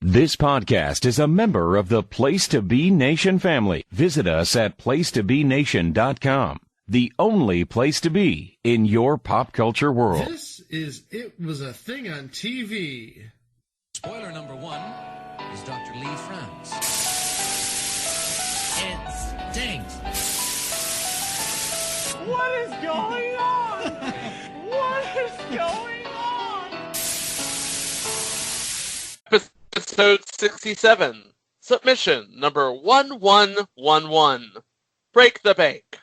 This podcast is a member of the Place to Be Nation family. Visit us at placetobenation.com, the only place to be in your pop culture world. This is It Was a Thing on TV. Spoiler number one is Dr. Lee Franz. It stinks. What is going on? What is going on? Episode 67, submission number 1111, Break the Bank.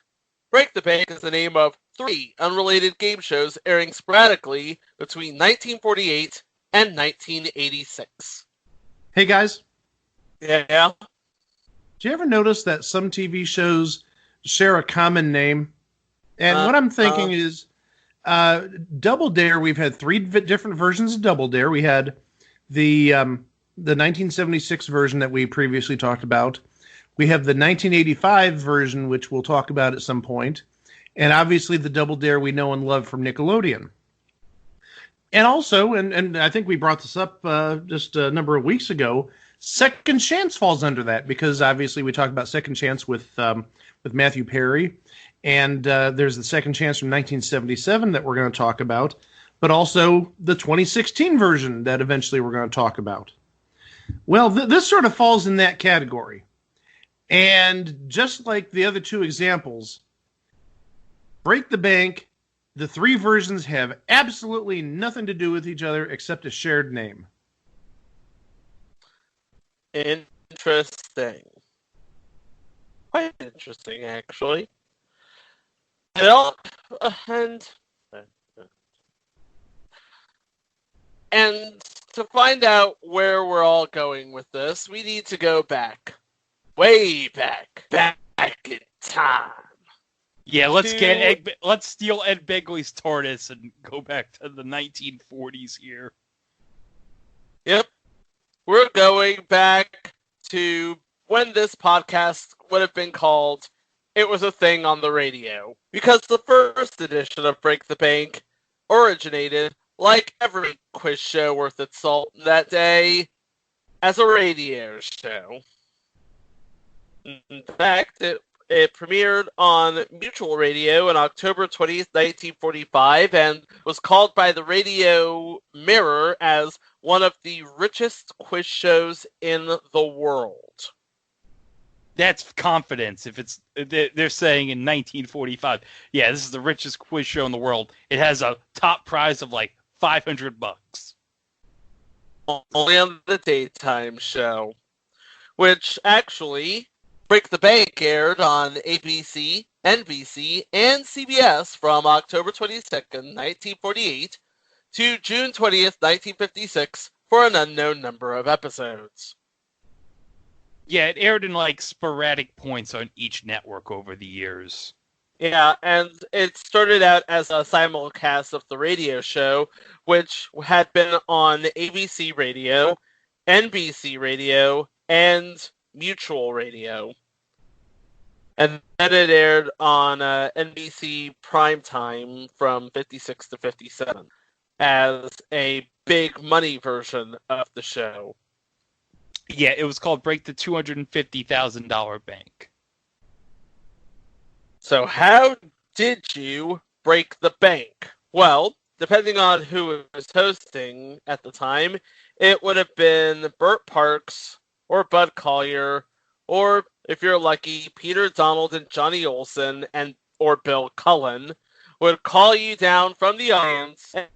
Break the Bank is the name of 3 unrelated game shows airing sporadically between 1948 and 1986. Hey guys. Yeah? Do you ever notice that some TV shows share a common name? And what I'm thinking is Double Dare. We've had 3 different versions of Double Dare. We had the 1976 version that we previously talked about. We have the 1985 version, which we'll talk about at some point. And obviously the Double Dare we know and love from Nickelodeon. And also, and I think we brought this up just a number of weeks ago, Second Chance falls under that, because obviously we talked about Second Chance with Matthew Perry. And there's the Second Chance from 1977 that we're going to talk about, but also the 2016 version that eventually we're going to talk about. Well, this sort of falls in that category. And just like the other 2 examples, Break the Bank, the 3 versions have absolutely nothing to do with each other except a shared name. Interesting. Quite interesting, actually. And to find out where we're all going with this, we need to go back. Way back in time. Yeah, let's steal Ed Begley's tortoise and go back to the 1940s here. Yep. We're going back to when this podcast would have been called It Was a Thing on the Radio. Because the first edition of Break the Bank originated, like every quiz show worth its salt that day, as a radio show. In fact, it premiered on Mutual Radio on October 20th, 1945, and was called by the Radio Mirror as one of the richest quiz shows in the world. That's confidence. If they're saying in 1945, yeah, this is the richest quiz show in the world. It has a top prize of like $500. Only on the daytime show, which actually Break the Bank aired on ABC, NBC, and CBS from October 22nd, 1948 to June 20th, 1956 for an unknown number of episodes. Yeah, it aired in like sporadic points on each network over the years. Yeah, and it started out as a simulcast of the radio show, which had been on ABC Radio, NBC Radio, and Mutual Radio. And then it aired on NBC Primetime from 56 to 57 as a big money version of the show. Yeah, it was called Break the $250,000 Bank. So how did you break the bank? Well, depending on who was hosting at the time, it would have been Burt Parks or Bud Collyer, or if you're lucky, Peter Donald and Johnny Olsen or Bill Cullen would call you down from the audience and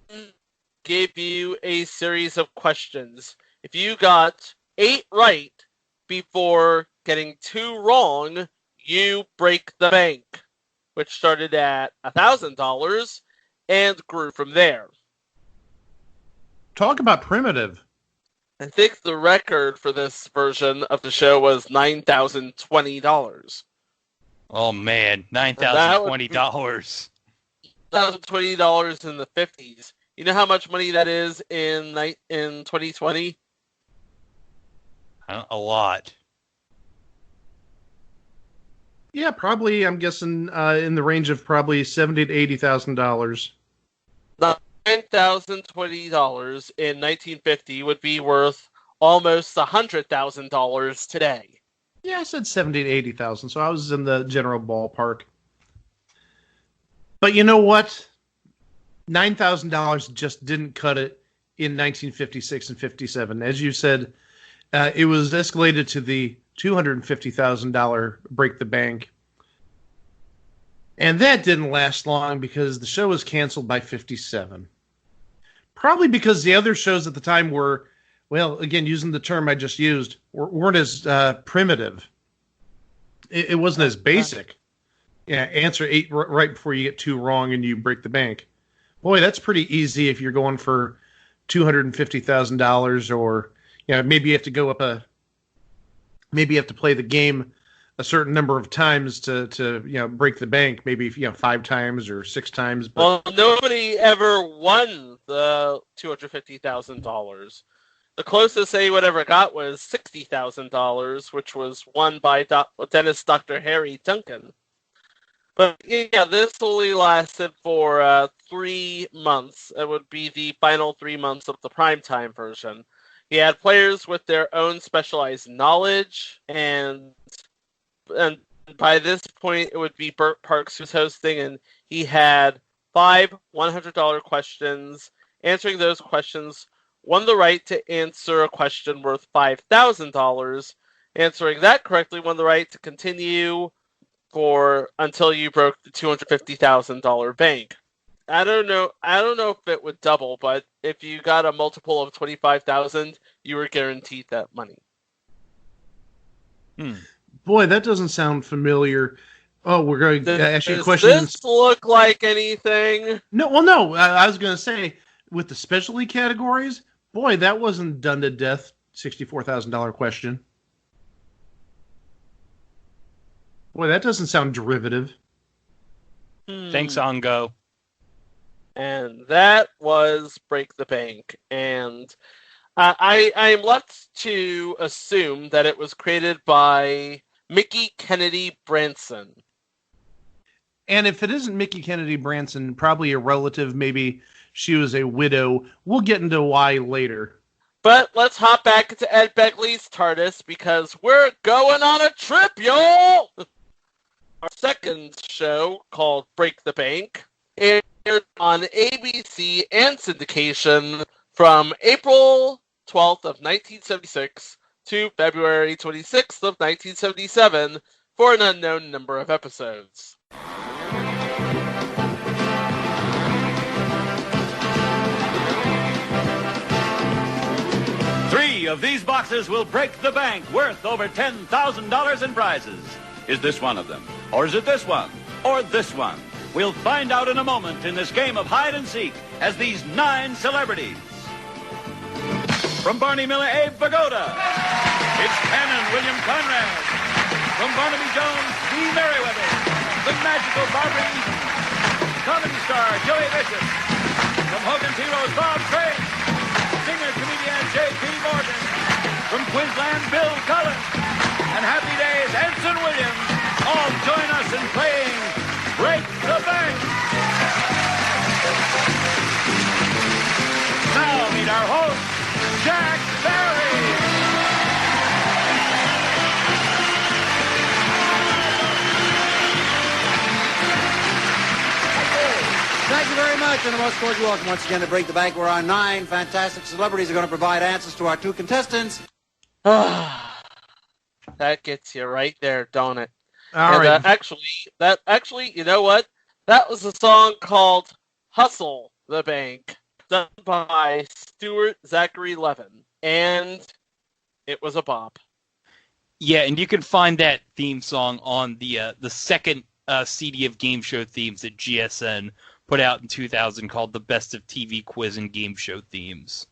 give you a series of questions. If you got 8 right before getting 2 wrong, you break the bank, which started at $1,000 and grew from there. Talk about primitive. I think the record for this version of the show was $9,020. Oh man, $9,020. $9,020 in the 50s. You know how much money that is in 2020? A lot. Yeah, probably. I'm guessing in the range of probably $70,000 to $80,000. $9,020 in 1950 would be worth almost $100,000 today. Yeah, I said 70 to 80,000, so I was in the general ballpark. But you know what? $9,000 just didn't cut it in 1956 and 57. As you said, it was escalated to the $250,000 break the bank. And that didn't last long because the show was canceled by 57. Probably because the other shows at the time were, well, again, using the term I just used, weren't as primitive. It wasn't as basic. Yeah, answer 8 right before you get 2 wrong and you break the bank. Boy, that's pretty easy if you're going for $250,000, or maybe you have to go up maybe you have to play the game a certain number of times to break the bank. Maybe 5 times or 6 times. But... Well, nobody ever won the $250,000. The closest anyone ever got was $60,000, which was won by Dennis Dr. Harry Duncan. But yeah, this only lasted for 3 months. It would be the final 3 months of the primetime version. He had players with their own specialized knowledge, and by this point, it would be Burt Parks who's hosting, and he had 5 $100 questions. Answering those questions won the right to answer a question worth $5,000. Answering that correctly won the right to continue until you broke the $250,000 bank. I don't know if it would double, but if you got a multiple of 25,000, you were guaranteed that money. Boy, that doesn't sound familiar. Oh, we're going to ask you questions. Does this look like anything? No, well, no. I was going to say, with the specialty categories, boy, that wasn't done to death. $64,000 question. Boy, that doesn't sound derivative. Thanks, Ongo. And that was Break the Bank. And I'm left to assume that it was created by Mickey Kennedy Branson. And if it isn't Mickey Kennedy Branson, probably a relative, maybe she was a widow. We'll get into why later. But let's hop back into Ed Begley's TARDIS because we're going on a trip, y'all! Our second show, called Break the Bank, aired on ABC and syndication from April 12th of 1976 to February 26th of 1977 for an unknown number of episodes. Three of these boxes will break the bank, worth over $10,000 in prizes. Is this one of them? Or is it this one? Or this one? We'll find out in a moment in this game of hide and seek as these 9 celebrities. From Barney Miller, Abe Vigoda. It's Cannon, William Conrad. From Barnaby Jones, Dee Merriweather. The magical Barbara Eden. Comedy star, Joey Bishop. From Hogan's Heroes, Bob Crane. Singer-comedian J.P. Morgan. From Queensland, Bill Cullen. And Happy Days, Anson Williams. All join us in playing Break the Bank. Now meet our host, Jack Barry. Thank you very much, and a most cordial welcome once again to Break the Bank, where our 9 fantastic celebrities are going to provide answers to our 2 contestants. That gets you right there, don't it? All right. Actually, you know what? That was a song called Hustle the Bank, done by Stuart Zachary Levin, and it was a bop. Yeah, and you can find that theme song on the second CD of game show themes that GSN put out in 2000 called The Best of TV Quiz and Game Show Themes.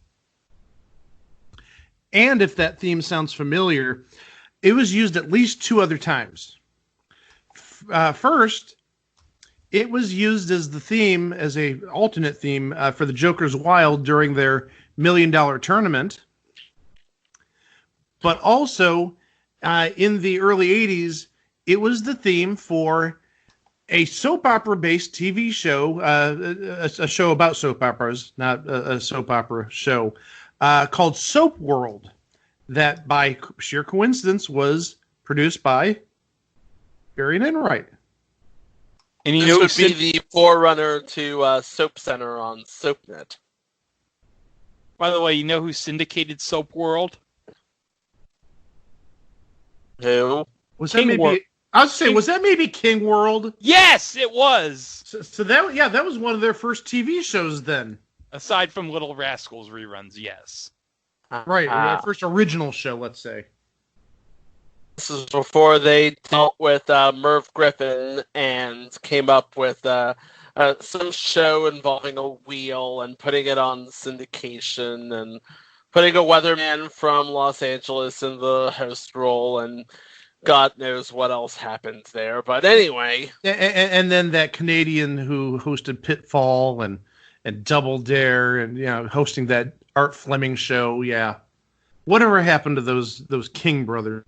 And if that theme sounds familiar, it was used at least 2 other times. First, it was used as the theme, as a alternate theme for the Joker's Wild during their $1 Million tournament. But also, in the early 80s, it was the theme for a soap opera-based TV show, a show about soap operas, not a soap opera show, called Soap World. that by sheer coincidence was produced by Barry and Enright. And you This know would be the forerunner to Soap Center on SoapNet. By the way, you know who syndicated Soap World? Who? Was King that maybe? World. I was saying, was that maybe King World? Yes, it was. So that was one of their first TV shows then. Aside from Little Rascals reruns, yes. Right, their first original show, let's say. This is before they dealt with Merv Griffin and came up with some show involving a wheel and putting it on syndication and putting a weatherman from Los Angeles in the host role, and God knows what else happened there. But anyway. And then that Canadian who hosted Pitfall and Double Dare and hosting that Art Fleming show, yeah. Whatever happened to those King brothers?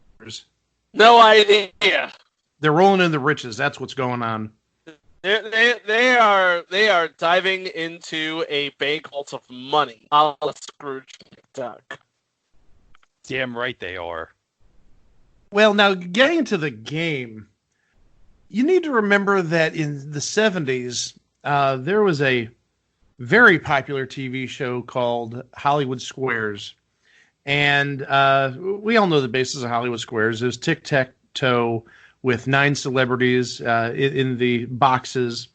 No idea. They're rolling in the riches. That's what's going on. They are diving into a bank vault of money, a la Scrooge McDuck. Damn right they are. Well, now getting into the game, you need to remember that in the 70s, there was a very popular TV show called Hollywood Squares. And we all know the basis of Hollywood Squares. It was tic-tac-toe with 9 celebrities in the boxes.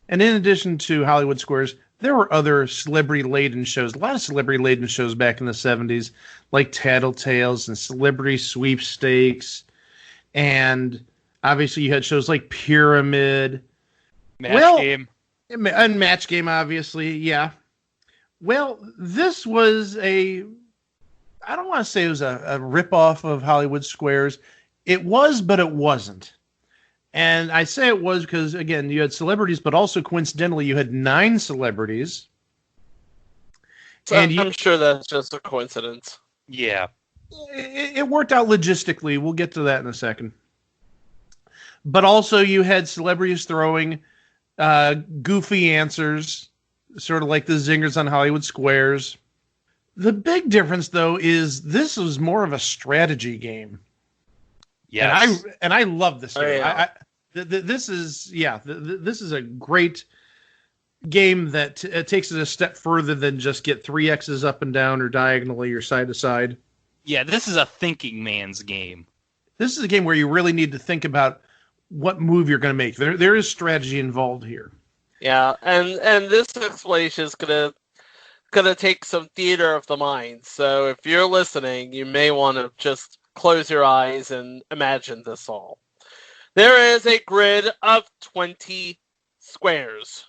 And in addition to Hollywood Squares, there were other celebrity-laden shows. A lot of celebrity-laden shows back in the 70s, like Tattletales and Celebrity Sweepstakes. And obviously you had shows like Pyramid. Match Game. And Match Game, obviously, yeah. Well, this was I don't want to say it was a ripoff of Hollywood Squares. It was, but it wasn't. And I say it was because, again, you had celebrities, but also coincidentally, you had 9 celebrities. So I'm sure that's just a coincidence. Yeah. It worked out logistically. We'll get to that in a second. But also you had celebrities throwing goofy answers, sort of like the zingers on Hollywood Squares. The big difference, though, is this was more of a strategy game. Yes. And I love this game. Oh, yeah. This is a great game that takes it a step further than just get 3 X's up and down or diagonally or side to side. Yeah, this is a thinking man's game. This is a game where you really need to think about what move you're going to make. There is strategy involved here. Yeah, and this explanation is gonna take some theater of the mind. So if you're listening, you may want to just close your eyes and imagine this all. There is a grid of 20 squares.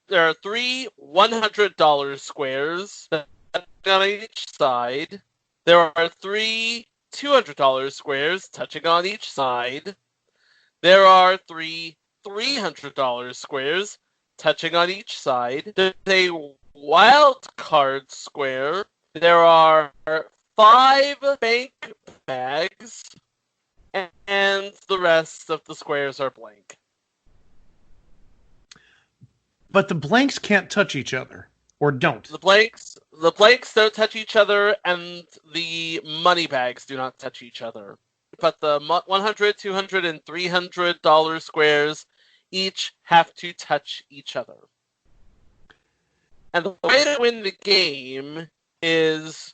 There are 3 $100 squares on each side. There are 3 $200 squares touching on each side. There are 3 $300 squares touching on each side. There's a wild card square. There are 5 bank bags, and the rest of the squares are blank. But the blanks can't touch each other, or don't. The blanks don't touch each other, and the money bags do not touch each other. But the $100, $200, and $300 squares each have to touch each other. And the way to win the game is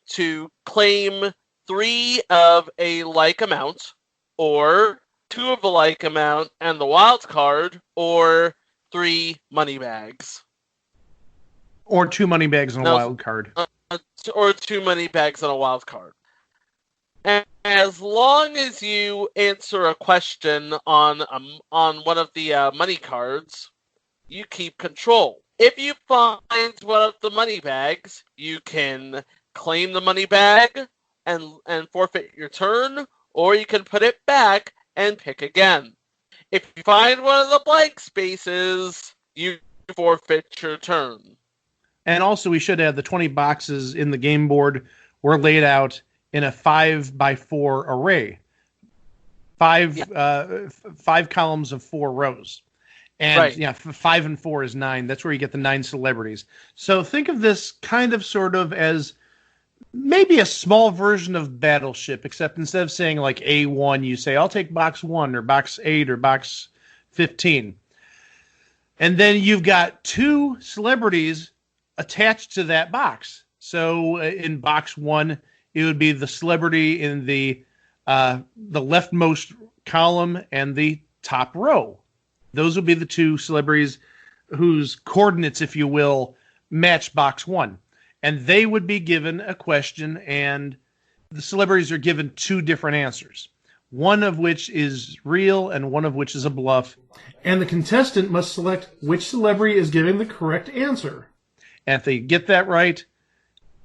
to claim 3 of a like amount, or 2 of a like amount and the wild card, or 3 money bags. Or 2 money bags and a wild card. Or 2 money bags and a wild card. And as long as you answer a question on one of the money cards, you keep control. If you find one of the money bags, you can claim the money bag and forfeit your turn, or you can put it back and pick again. If you find one of the blank spaces, you forfeit your turn. And also, we should add the 20 boxes in the game board were laid out in a 5x4 array. 5 columns of 4 rows. And right. 5 and 4 is 9. That's where you get the 9 celebrities. So think of this kind of sort of as maybe a small version of Battleship, except instead of saying like A1, you say, I'll take box 1 or box 8 or box 15. And then you've got 2 celebrities attached to that box. So in box 1, it would be the celebrity in the leftmost column and the top row. Those would be the 2 celebrities whose coordinates, if you will, match box 1. And they would be given a question, and the celebrities are given 2 different answers, one of which is real and one of which is a bluff. And the contestant must select which celebrity is giving the correct answer. And if they get that right,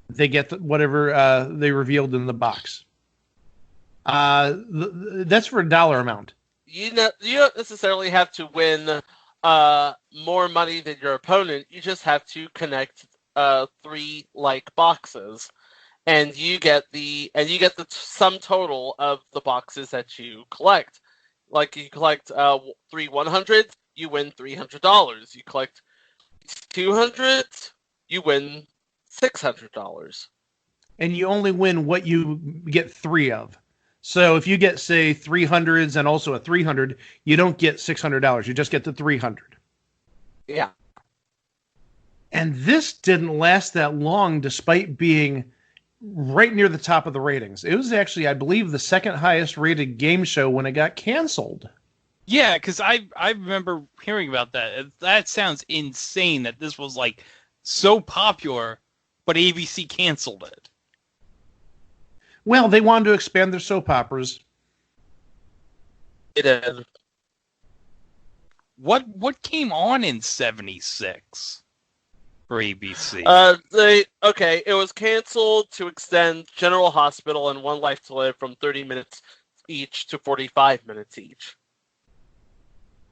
they get whatever they revealed in the box. That's for a dollar amount. You don't necessarily have to win more money than your opponent. You just have to connect 3 like boxes, and you get the sum total of the boxes that you collect. Like you collect 3 100s, you win $300. You collect 200s, you win $600. And you only win what you get 3 of. So if you get, say, 300s and also a 300, you don't get $600. You just get the 300. Yeah. And this didn't last that long, despite being right near the top of the ratings. It was actually, I believe, the second highest rated game show when it got canceled. Yeah, because I remember hearing about that. That sounds insane that this was like so popular, but ABC canceled it. Well, they wanted to expand their soap operas. It did. What came on in '76 for ABC? It was canceled to extend General Hospital and One Life to Live from 30 minutes each to 45 minutes each.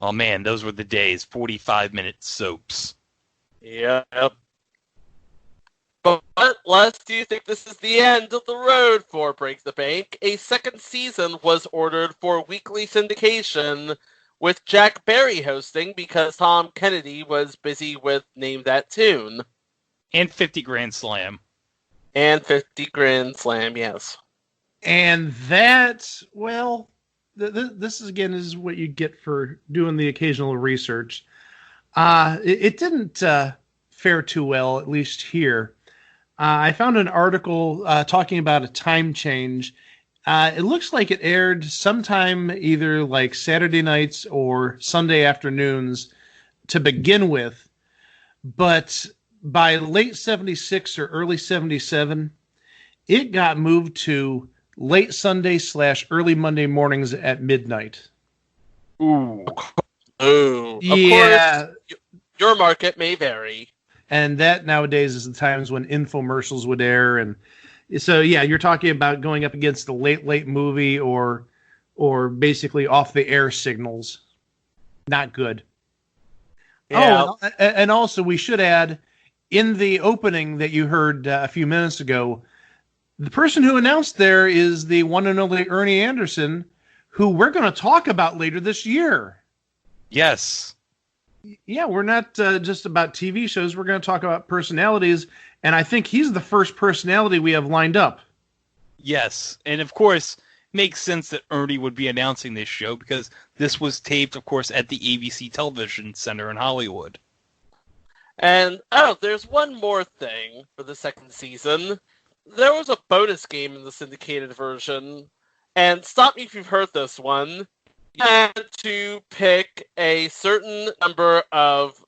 Oh man, those were the days. 45-minute soaps. Yep. But Les, do you think this is the end of the road for Break the Bank? A second season was ordered for weekly syndication, with Jack Barry hosting because Tom Kennedy was busy with Name That Tune. And 50 Grand Slam. And 50 Grand Slam, yes. And that, well, this is, again, is what you get for doing the occasional research. It didn't fare too well, at least here. I found an article talking about a time change. It looks like it aired sometime either like Saturday nights or Sunday afternoons to begin with. But by late 76 or early 77, it got moved to late Sunday / early Monday mornings at midnight. Ooh. Of course, your market may vary. And that nowadays is the times when infomercials would air. And so, yeah, you're talking about going up against the late movie or basically off the air signals. Not good. Yeah. Oh, and also we should add, in the opening that you heard a few minutes ago, the person who announced there is the one and only Ernie Anderson, who we're going to talk about later this year. Yes. Yeah, we're not just about TV shows. We're going to talk about personalities, and I think he's the first personality we have lined up. Yes, and of course, makes sense that Ernie would be announcing this show because this was taped, of course, at the ABC Television Center in Hollywood. And, there's one more thing for the second season. There was a bonus game in the syndicated version, and stop me if you've heard this one. You had to pick a certain number of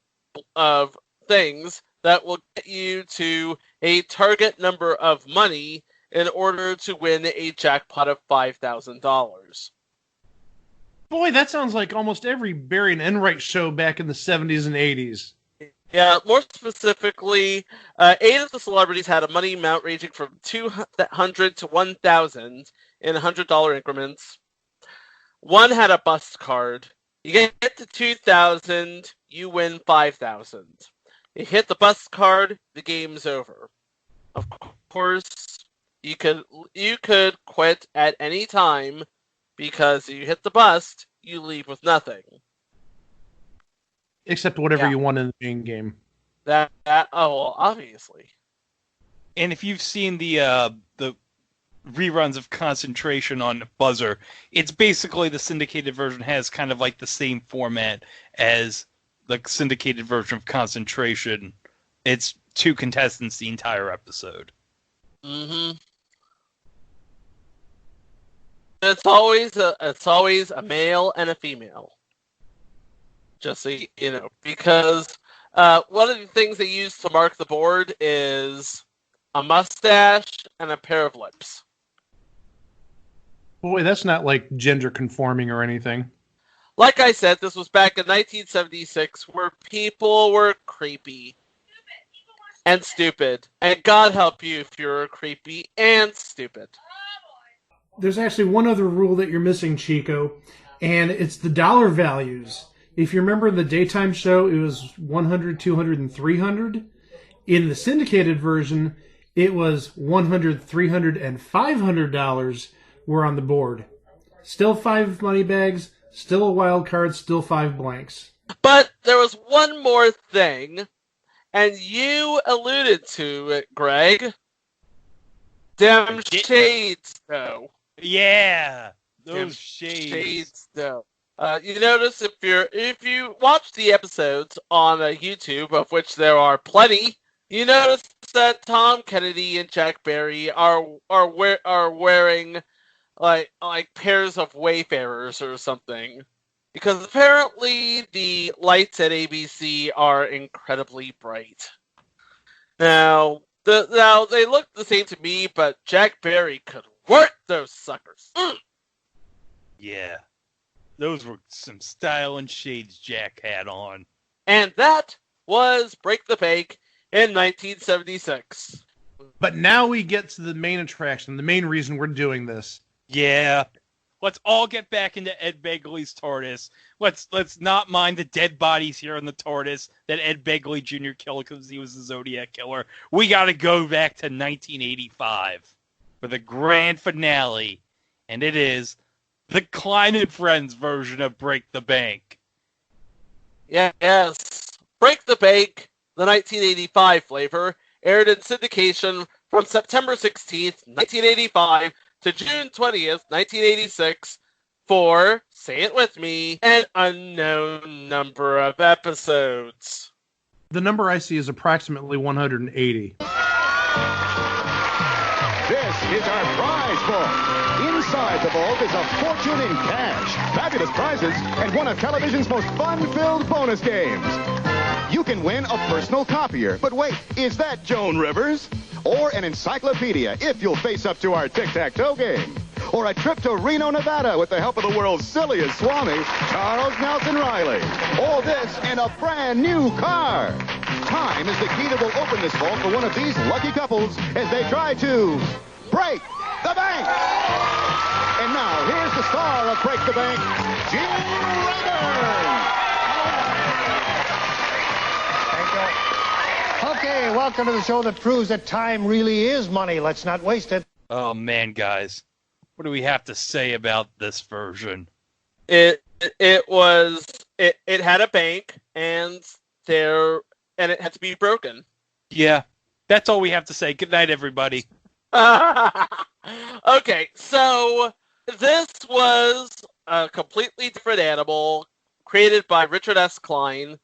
things that will get you to a target number of money in order to win a jackpot of $5,000. Boy, that sounds like almost every Barry and Enright show back in the 70s and 80s. Yeah, more specifically, 8 of the celebrities had a money amount ranging from $200 to $1,000 in $100 increments. One had a bust card. You get to 2,000, you win 5,000. You hit the bust card, the game's over. Of course, you could quit at any time because you hit the bust, you leave with nothing. Except whatever you won in the main game. Obviously. And if you've seen the reruns of Concentration on Buzzer, it's basically the syndicated version has kind of like the same format as the syndicated version of Concentration. It's 2 contestants the entire episode. Mm-hmm. It's always a male and a female. Just so you know, because one of the things they use to mark the board is a mustache and a pair of lips. Boy, that's not like gender conforming or anything. Like I said, this was back in 1976 where people were creepy and stupid. And God help you if you're creepy and stupid. There's actually one other rule that you're missing, Chico, and it's the dollar values. If you remember in the daytime show, it was 100, 200, and 300. In the syndicated version, it was 100, 300, and $500 were on the board. Still 5 money bags, still a wild card, still 5 blanks. But there was one more thing, and you alluded to it, Greg. Them shades, though. Yeah, those Them shades. though. You notice if you watch the episodes on YouTube, of which there are plenty, you notice that Tom Kennedy and Jack Barry are wearing like pairs of Wayfarers or something, because apparently the lights at ABC are incredibly bright. Now they look the same to me, but Jack Barry could work those suckers. Yeah. Those were some styling shades Jack had on. And that was Break the Bank in 1976. But now we get to the main attraction, the main reason we're doing this. Yeah. Let's all get back into Ed Begley's TARDIS. Let's not mind the dead bodies here in the TARDIS that Ed Begley Jr. killed because he was the Zodiac Killer. We got to go back to 1985 for the grand finale. And it is the Klein and Friends version of Break the Bank. Yes. Break the Bank, the 1985 flavor, aired in syndication from September 16th, 1985 to June 20th, 1986 for, say it with me, an unknown number of episodes. The number I see is approximately 180. This is our prize vault. Inside the vault is a fortune in cash, fabulous prizes, and one of television's most fun-filled bonus games. You can win a personal copier. But wait, is that Joan Rivers? Or an encyclopedia if you'll face up to our tic-tac-toe game. Or a trip to Reno, Nevada with the help of the world's silliest Swami, Charles Nelson Riley. All this in a brand new car. Time is the key that will open this vault for one of these lucky couples as they try to break the bank. And now, here's the star of Break the Bank, Gene Rayburn. Okay, welcome to the show that proves that time really is money. Let's not waste it. Oh, man, guys. What do we have to say about this version? It had a bank, and it had to be broken. Yeah, that's all we have to say. Good night, everybody. Okay, so this was a completely different animal created by Richard S. Klein,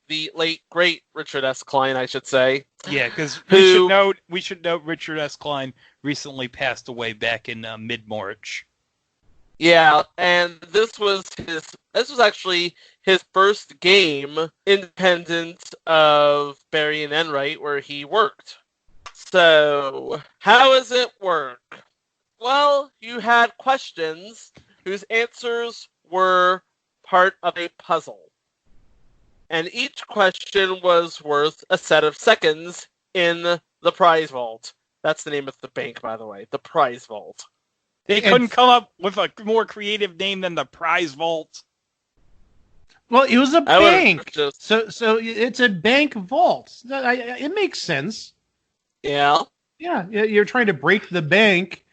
the late great Richard S. Klein, I should say. Yeah, because we should note Richard S. Klein recently passed away back in mid-March. Yeah, and this was actually his first game independent of Barry and Enright, where he worked. So, how does it work? Well, you had questions whose answers were part of a puzzle. And each question was worth a set of seconds in the prize vault. That's the name of the bank, by the way. The prize vault. They couldn't come up with a more creative name than the prize vault. Well, it was a bank. So it's a bank vault. It makes sense. Yeah. Yeah, you're trying to break the bank.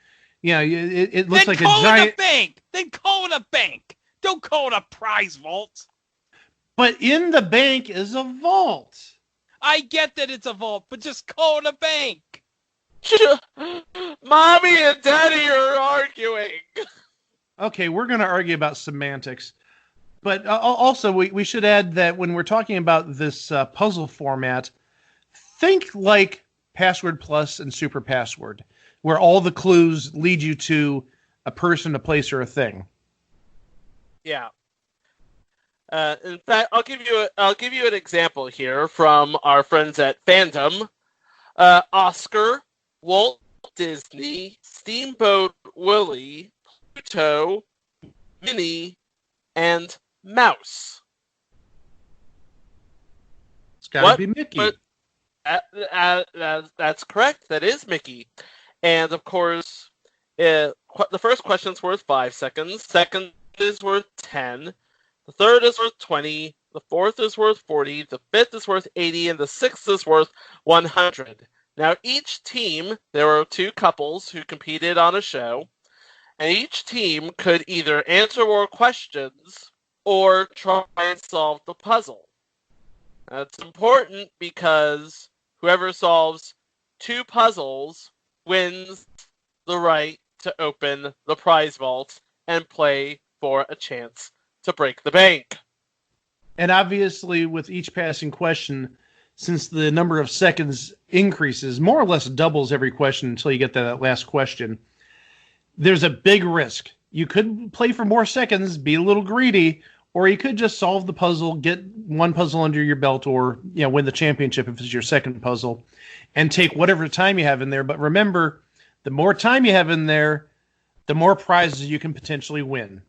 Yeah, it looks like a giant... Then call it a bank! Then call it a bank! Don't call it a prize vault! But in the bank is a vault. I get that it's a vault, but just call it a bank! Mommy and Daddy are arguing. Okay, we're going to argue about semantics. But also, we should add that when we're talking about this puzzle format, think like Password Plus and Super Password, where all the clues lead you to a person, a place, or a thing. Yeah. In fact, I'll give you an example here from our friends at Fandom. Oscar, Walt Disney, Steamboat Willie, Pluto, Minnie, and Mouse. It's got to be Mickey. But, that's correct. That is Mickey. And of course, the first question's worth 5 seconds. Second is worth 10. The third is worth 20. The fourth is worth 40. The fifth is worth 80. And the sixth is worth 100. Now, each team, there were 2 couples who competed on a show, and each team could either answer more questions or try and solve the puzzle. That's important because whoever solves 2 puzzles wins the right to open the prize vault and play for a chance to break the bank. And obviously, with each passing question, since the number of seconds increases, more or less doubles every question until you get to that last question, there's a big risk. You could play for more seconds, be a little greedy, or you could just solve the puzzle, get one puzzle under your belt, or win the championship if it's your second puzzle, and take whatever time you have in there. But remember, the more time you have in there, the more prizes you can potentially win.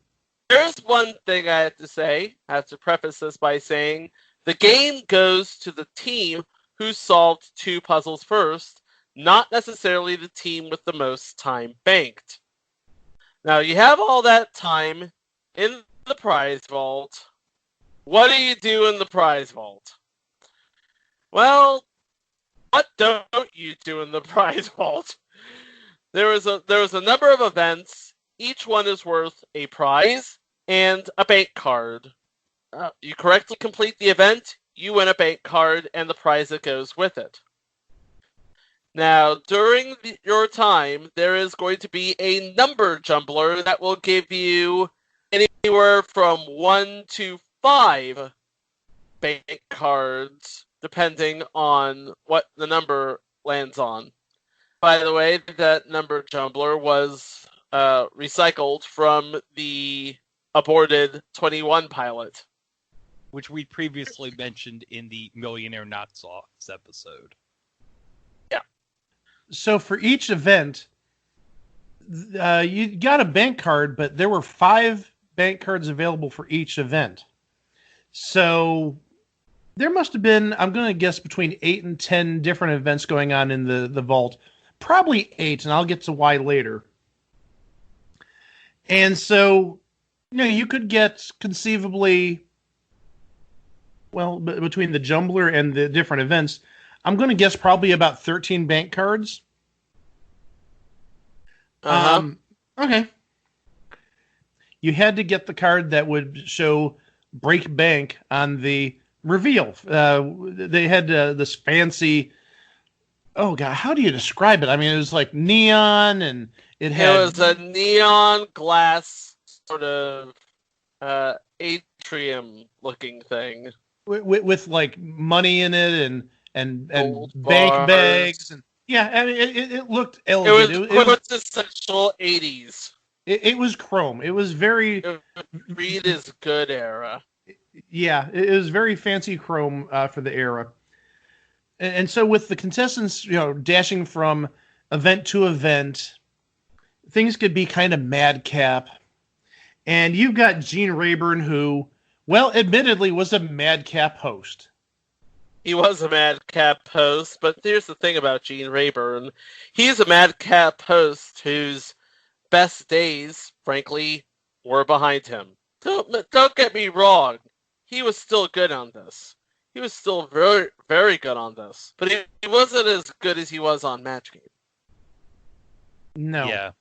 There's one thing I have to say. I have to preface this by saying the game goes to the team who solved 2 puzzles first, not necessarily the team with the most time banked. Now, you have all that time in the prize vault. What do you do in the prize vault? Well, what don't you do in the prize vault? There was a number of events. Each one is worth a prize and a bank card. You correctly complete the event, you win a bank card and the prize that goes with it. Now, during your time, there is going to be a number jumbler that will give you anywhere from 1 to 5 bank cards, depending on what the number lands on. By the way, that number jumbler was recycled from the aborted 21 pilot, which we previously mentioned in the Millionaire Not Sauce episode. Yeah. So for each event, you got a bank card, but there were 5 bank cards available for each event. So there must have been, I'm going to guess, between 8 and 10 different events going on in the vault. Probably 8, and I'll get to why later. And so, you could get conceivably, well, between the jumbler and the different events, I'm going to guess probably about 13 bank cards. Okay. You had to get the card that would show break bank on the reveal. They had this fancy, oh God, how do you describe it? I mean, it was like neon, and it was a neon glass sort of atrium looking thing with like money in it and gold bank bars. bags, and I mean, it looked elegant. It was quintessential 80s. It was chrome. It was very Reed is good era. Yeah, it was very fancy chrome for the era. And so with the contestants, dashing from event to event, things could be kind of madcap. And you've got Gene Rayburn, who, well, admittedly was a madcap host. He was a madcap host, but here's the thing about Gene Rayburn. He's a madcap host whose best days, frankly, were behind him. Don't get me wrong. He was still good on this. He was still very, very good on this. But he wasn't as good as he was on Match Game. No. Yeah.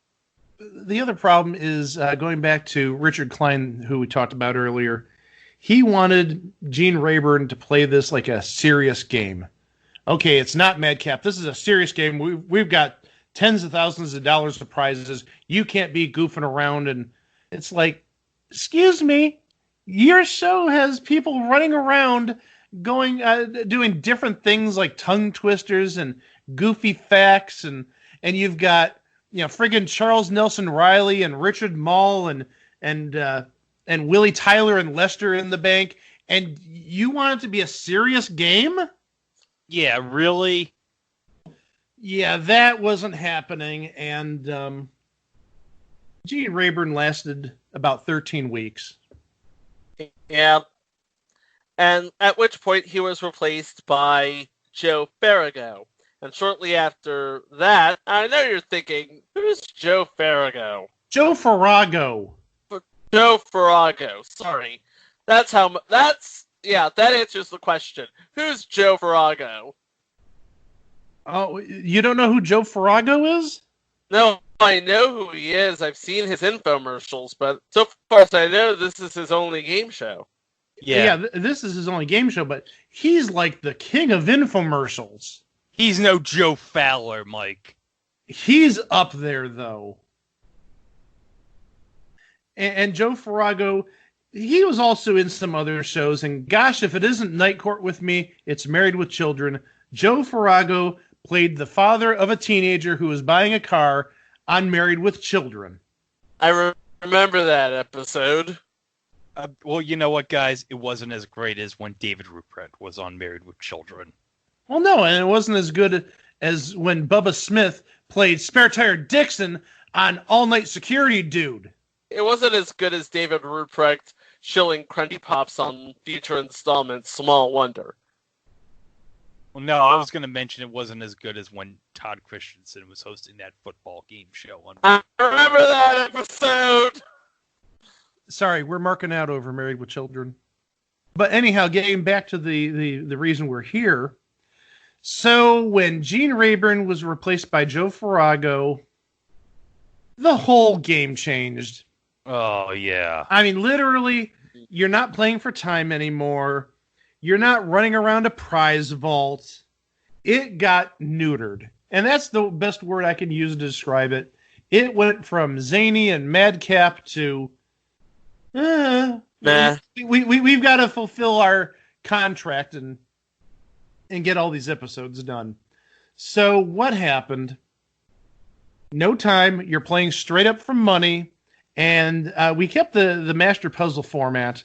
The other problem is, going back to Richard Klein, who we talked about earlier, he wanted Gene Rayburn to play this like a serious game. Okay, it's not madcap. This is a serious game. We've got tens of thousands of dollars of prizes. You can't be goofing around. And it's like, excuse me, your show has people running around going, doing different things like tongue twisters and goofy facts. And you've got, friggin' Charles Nelson Riley and Richard Mall and Willie Tyler and Lester in the bank. And you want it to be a serious game? Yeah, really? Yeah, that wasn't happening. And Gene Rayburn lasted about 13 weeks. Yeah. And at which point he was replaced by Joe Farrago. And shortly after that, I know you're thinking, who's Joe Farrago? Joe Farrago. Joe Farrago. Sorry. That answers the question. Who's Joe Farrago? Oh, you don't know who Joe Farrago is? No, I know who he is. I've seen his infomercials, but so far as I know, this is his only game show. Yeah, this is his only game show, but he's like the king of infomercials. He's no Joe Fowler, Mike. He's up there, though. And Joe Farrago, he was also in some other shows. And gosh, if it isn't Night Court with Me, it's Married with Children. Joe Farrago played the father of a teenager who was buying a car on Married with Children. I remember that episode. Well, you know what, guys? It wasn't as great as when David Ruprecht was on Married with Children. Well, no, and it wasn't as good as when Bubba Smith played Spare Tire Dixon on All Night Security Dude. It wasn't as good as David Ruprecht shilling Crunchy Pops on future installments, Small Wonder. Well, no, I was going to mention it wasn't as good as when Todd Christensen was hosting that football game show. I remember that episode! Sorry, we're marking out over Married with Children. But anyhow, getting back to the reason we're here. So when Gene Rayburn was replaced by Joe Farrago, the whole game changed. Oh, yeah. I mean, literally, you're not playing for time anymore. You're not running around a prize vault. It got neutered. And that's the best word I can use to describe it. It went from zany and madcap to... Nah. We've got to fulfill our contract and get all these episodes done. So what happened? No time. You're playing straight up for money. And we kept the master puzzle format.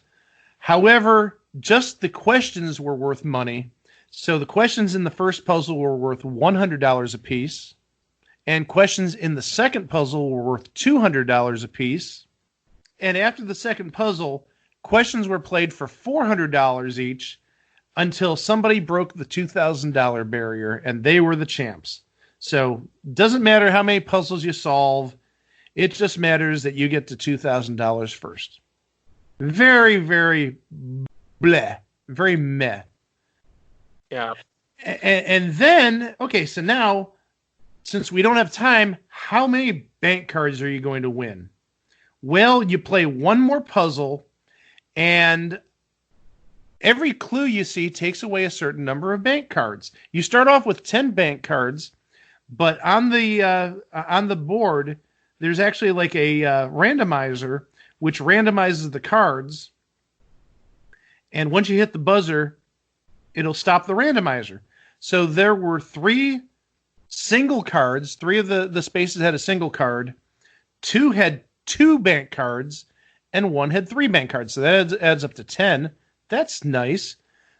However, just the questions were worth money. So the questions in the first puzzle were worth $100 a piece. And questions in the second puzzle were worth $200 a piece. And after the second puzzle, questions were played for $400 each until somebody broke the $2,000 barrier, and they were the champs. So doesn't matter how many puzzles you solve. It just matters that you get to $2,000 first. Very, very bleh. Very meh. Yeah. And then, okay, so now, since we don't have time, how many bank cards are you going to win? Well, you play one more puzzle, and every clue you see takes away a certain number of bank cards. You start off with 10 bank cards, but on the board, there's actually like a randomizer, which randomizes the cards. And once you hit the buzzer, it'll stop the randomizer. So there were 3 single cards. 3 of the spaces had a single card. 2 had 2 bank cards, and 1 had 3 bank cards. So that adds up to 10. That's nice.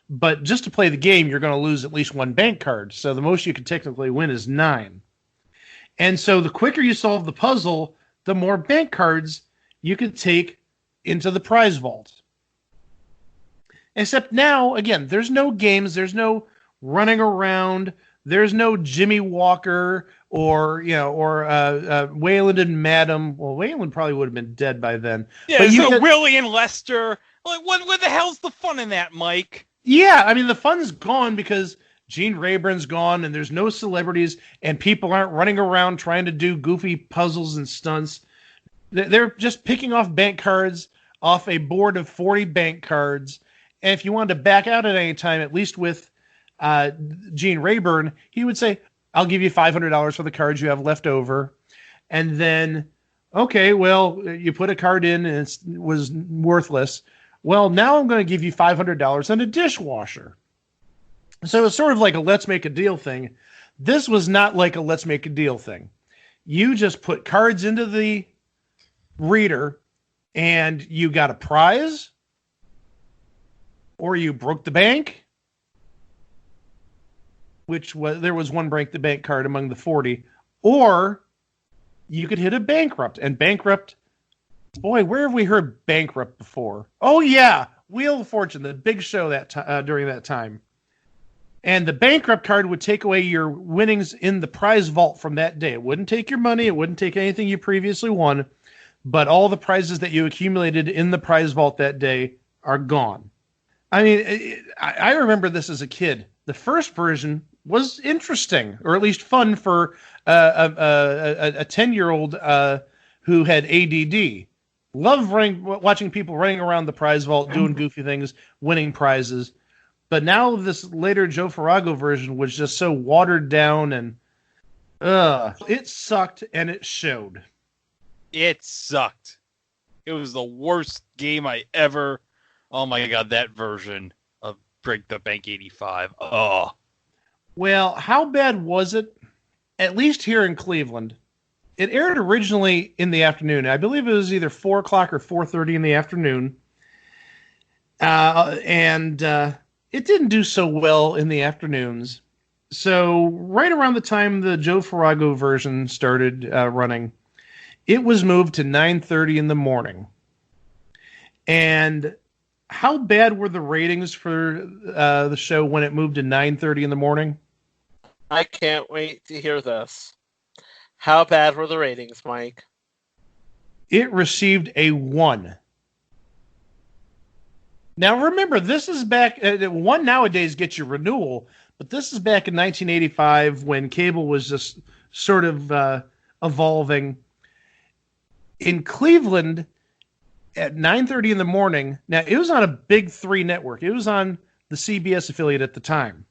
But just to play the game, you're going to lose at least 1 bank card. So the most you can technically win is 9. And so the quicker you solve the puzzle, the more bank cards you could take into the prize vault. Except now, again, there's no games, there's no running around, there's no Jimmy Walker or Wayland and Madam. Well, Wayland probably would have been dead by then. Yeah, but so Willie and Lester. Like, what the hell's the fun in that, Mike? Yeah, I mean, the fun's gone because Gene Rayburn's gone and there's no celebrities and people aren't running around trying to do goofy puzzles and stunts. They're just picking off bank cards off a board of 40 bank cards. And if you wanted to back out at any time, at least with Gene Rayburn, he would say, I'll give you $500 for the cards you have left over. And then, okay, well, you put a card in and it was worthless. Well, now I'm going to give you $500 on a dishwasher. So it's sort of like a let's make a deal thing. This was not like a let's make a deal thing. You just put cards into the reader and you got a prize, or you broke the bank, which was, there was one break the bank card among the 40, or you could hit a bankrupt. And bankrupt, boy, where have we heard bankrupt before? Oh yeah, Wheel of Fortune, the big show that during that time. And the bankrupt card would take away your winnings in the prize vault from that day. It wouldn't take your money, it wouldn't take anything you previously won, but all the prizes that you accumulated in the prize vault that day are gone. I mean, I remember this as a kid. The first version was interesting, or at least fun for a 10-year-old who had ADD. Loved watching people running around the prize vault, doing goofy things, winning prizes. But now this later Joe Farago version was just so watered down, and it sucked, and it showed. It sucked. It was the worst game I ever... Oh my God, that version of Break the Bank 85. Oh. Well, how bad was it? At least here in Cleveland. It aired originally in the afternoon. I believe it was either 4 o'clock or 4:30 in the afternoon. And it didn't do so well in the afternoons. So right around the time the Joe Farago version started running, it was moved to 9:30 in the morning. And how bad were the ratings for the show when it moved to 9:30 in the morning? I can't wait to hear this. How bad were the ratings, Mike? It received a 1. Now remember, this is back... 1 nowadays gets you renewal, but this is back in 1985 when cable was just sort of evolving. In Cleveland, at 9:30 in the morning, now it was on a big 3 network. It was on the CBS affiliate at the time.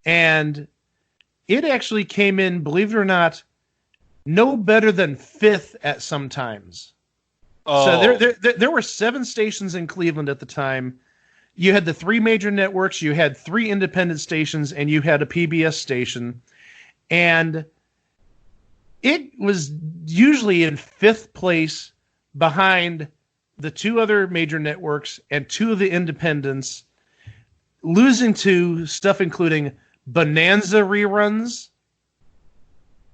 And it actually came in, believe it or not, no better than 5th at some times. Oh. So there were 7 stations in Cleveland at the time. You had the 3 major networks, you had 3 independent stations, and you had a PBS station. And it was usually in 5th place behind the 2 other major networks and 2 of the independents, losing to stuff including Bonanza reruns.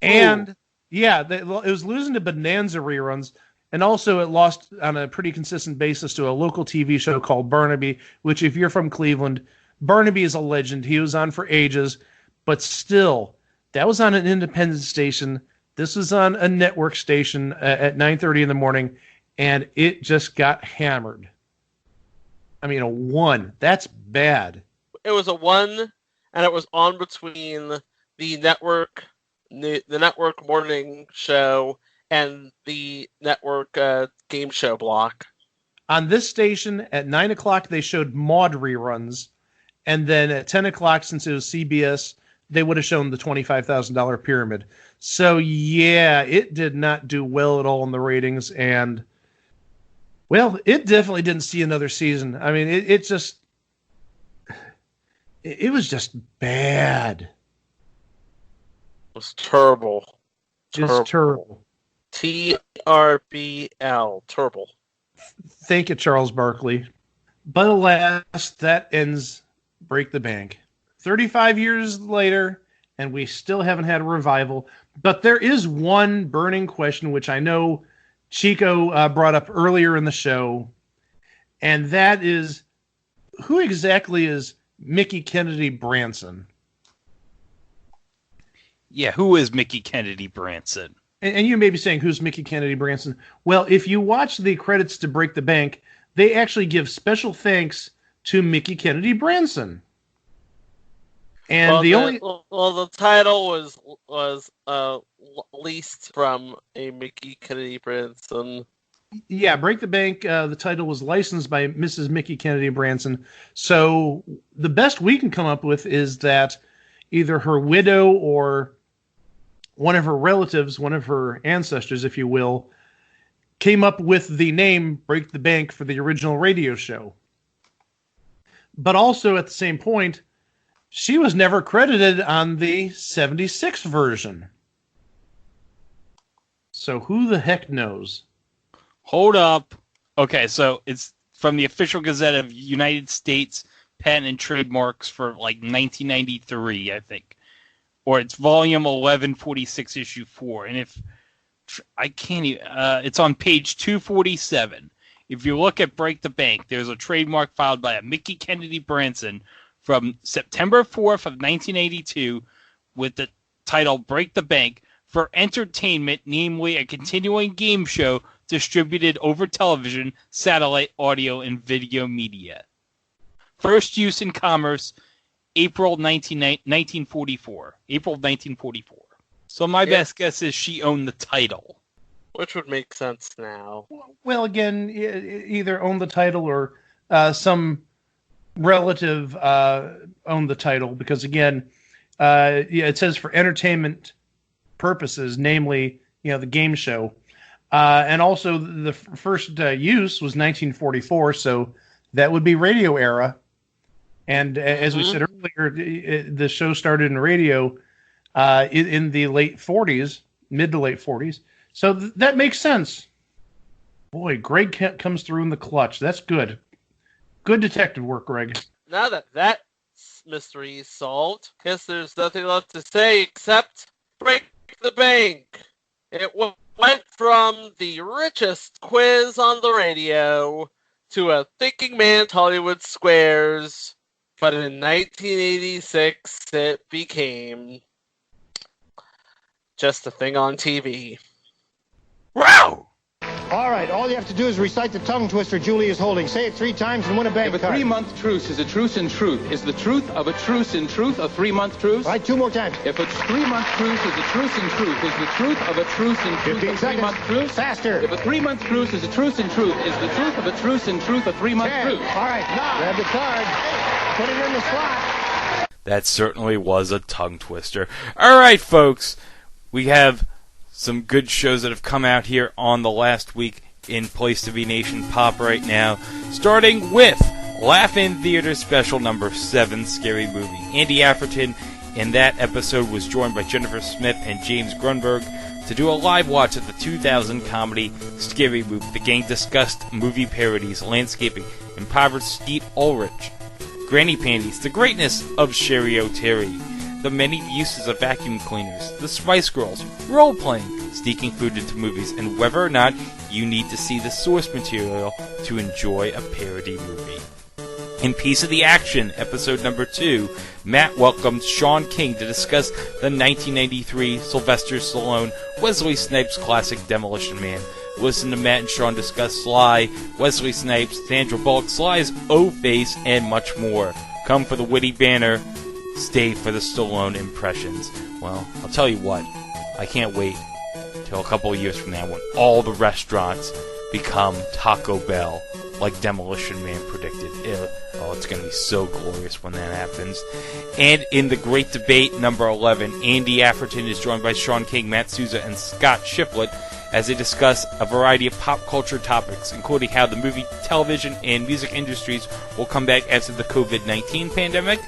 And, it was losing to Bonanza reruns. And also it lost on a pretty consistent basis to a local TV show called Barnaby, which if you're from Cleveland, Barnaby is a legend. He was on for ages. But still, that was on an independent station. This was on a network station at 9:30 in the morning, and it just got hammered. I mean, a 1. That's bad. It was a 1, and it was on between the network morning show and the network game show block. On this station, at 9 o'clock, they showed Maude reruns, and then at 10 o'clock, since it was CBS, they would have shown the $25,000 Pyramid. So, yeah, it did not do well at all in the ratings, and, well, it definitely didn't see another season. I mean, it was just bad. It was terrible. Just terrible. TRBL. Terrible. Thank you, Charles Barkley. But alas, that ends Break the Bank. 35 years later, and we still haven't had a revival. But there is one burning question, which I know Chico brought up earlier in the show, and that is, who exactly is Mickey Kennedy Branson? Yeah, who is Mickey Kennedy Branson? And you may be saying, who's Mickey Kennedy Branson? Well, if you watch the credits to Break the Bank, they actually give special thanks to Mickey Kennedy Branson. And the title was leased from a Mickey Kennedy Branson. Yeah, Break the Bank, the title was licensed by Mrs. Mickey Kennedy Branson. So the best we can come up with is that either her widow or one of her relatives, one of her ancestors, if you will, came up with the name Break the Bank for the original radio show. But also at the same point, she was never credited on the 76 version. So who the heck knows? Hold up. Okay, so it's from the Official Gazette of United States Patent and Trademarks for like 1993, I think. Or it's volume 1146, issue 4. And if I can't even, it's on page 247. If you look at Break the Bank, there's a trademark filed by a Mickey Kennedy Branson from September 4th of 1982 with the title Break the Bank for entertainment, namely a continuing game show distributed over television, satellite, audio, and video media. First use in commerce, April 1944. April 1944. So my best guess is she owned the title. Which would make sense now. Well, again, either own the title or some relative owned the title, because again, it says for entertainment purposes, namely, the game show, and also the first use was 1944, so that would be radio era. And as we said earlier, the show started in radio in the late 40s, mid to late 40s. So that makes sense. Boy, Greg comes through in the clutch. That's good. Good detective work, Greg. Now that mystery is solved, guess there's nothing left to say except Break the Bank. It went from the richest quiz on the radio to a thinking man's Hollywood Squares, but in 1986 it became just a thing on TV. Wow! All right, all you have to do is recite the tongue twister Julie is holding. Say it 3 times and win a bank card. If a 3-month truce is a truce in truth, is the truth of a truce in truth a 3-month truce? All right, 2 more times. If a 3-month truce is a truce in truth, is the truth of a truce in truth 15 a seconds. 3-month truce? Faster. If a 3-month truce is a truce in truth, is the truth of a truce in truth a 3-month 10. truce? All right, grab the card. Put it in the slot. That certainly was a tongue twister. All right, folks. We have some good shows that have come out here on the last week in Place to Be Nation Pop right now, starting with Laugh-In Theater Special number 7, Scary Movie. Andy Afferton in that episode was joined by Jennifer Smith and James Grunberg to do a live watch of the 2000 comedy Scary Movie. The gang discussed movie parodies, landscaping, impoverished Skeet Ulrich, Granny Panties, the greatness of Sherry O'Terry, the many uses of vacuum cleaners, the Spice Girls, role-playing, sneaking food into movies, and whether or not you need to see the source material to enjoy a parody movie. In Piece of the Action, episode number 2, Matt welcomed Sean King to discuss the 1993 Sylvester Stallone Wesley Snipes classic Demolition Man. Listen to Matt and Sean discuss Sly, Wesley Snipes, Sandra Bullock, Sly's O-Face, and much more. Come for the witty banner, stay for the Stallone impressions. Well, I'll tell you what, I can't wait till a couple of years from now when all the restaurants become Taco Bell, like Demolition Man predicted. Oh, it's going to be so glorious when that happens. And in the Great Debate, number 11, Andy Afferton is joined by Sean King, Matt Souza, and Scott Shiflett as they discuss a variety of pop culture topics, including how the movie, television, and music industries will come back after the COVID-19 pandemic,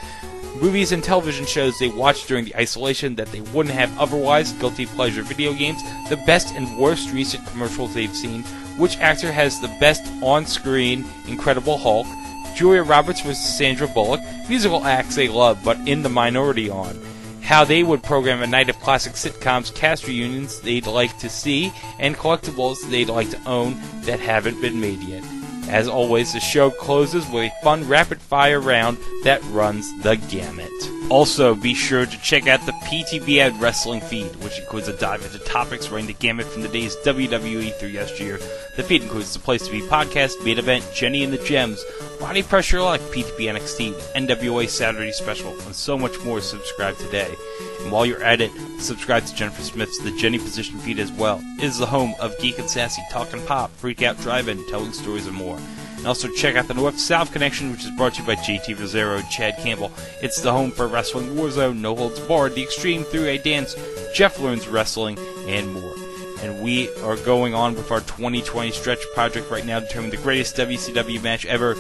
movies and television shows they watched during the isolation that they wouldn't have otherwise, guilty pleasure video games, the best and worst recent commercials they've seen, which actor has the best on-screen Incredible Hulk, Julia Roberts versus Sandra Bullock, musical acts they love but in the minority on, how they would program a night of classic sitcoms, cast reunions they'd like to see, and collectibles they'd like to own that haven't been made yet. As always, the show closes with a fun rapid-fire round that runs the gamut. Also, be sure to check out the PTB Ad Wrestling feed, which includes a dive into topics running the gamut from the day's WWE through yesteryear. The feed includes the Place to Be podcast, main event, Jenny and the Gems, Body Pressure Like, PTB NXT, NWA Saturday Special, and so much more. Subscribe today. And while you're at it, subscribe to Jennifer Smith's The Jenny Position feed as well. It is the home of Geek and Sassy, Talkin' Pop, Freak Out Drive-In, Telling Stories, and more. And Also, check out the North-South Connection, which is brought to you by JT Rosero and Chad Campbell. It's the home for Wrestling Warzone, No Holds Barred, The Extreme, Through a Dance, Jeff Learns Wrestling, and more. And we are going on with our 2020 stretch project right now, determining the greatest WCW match ever.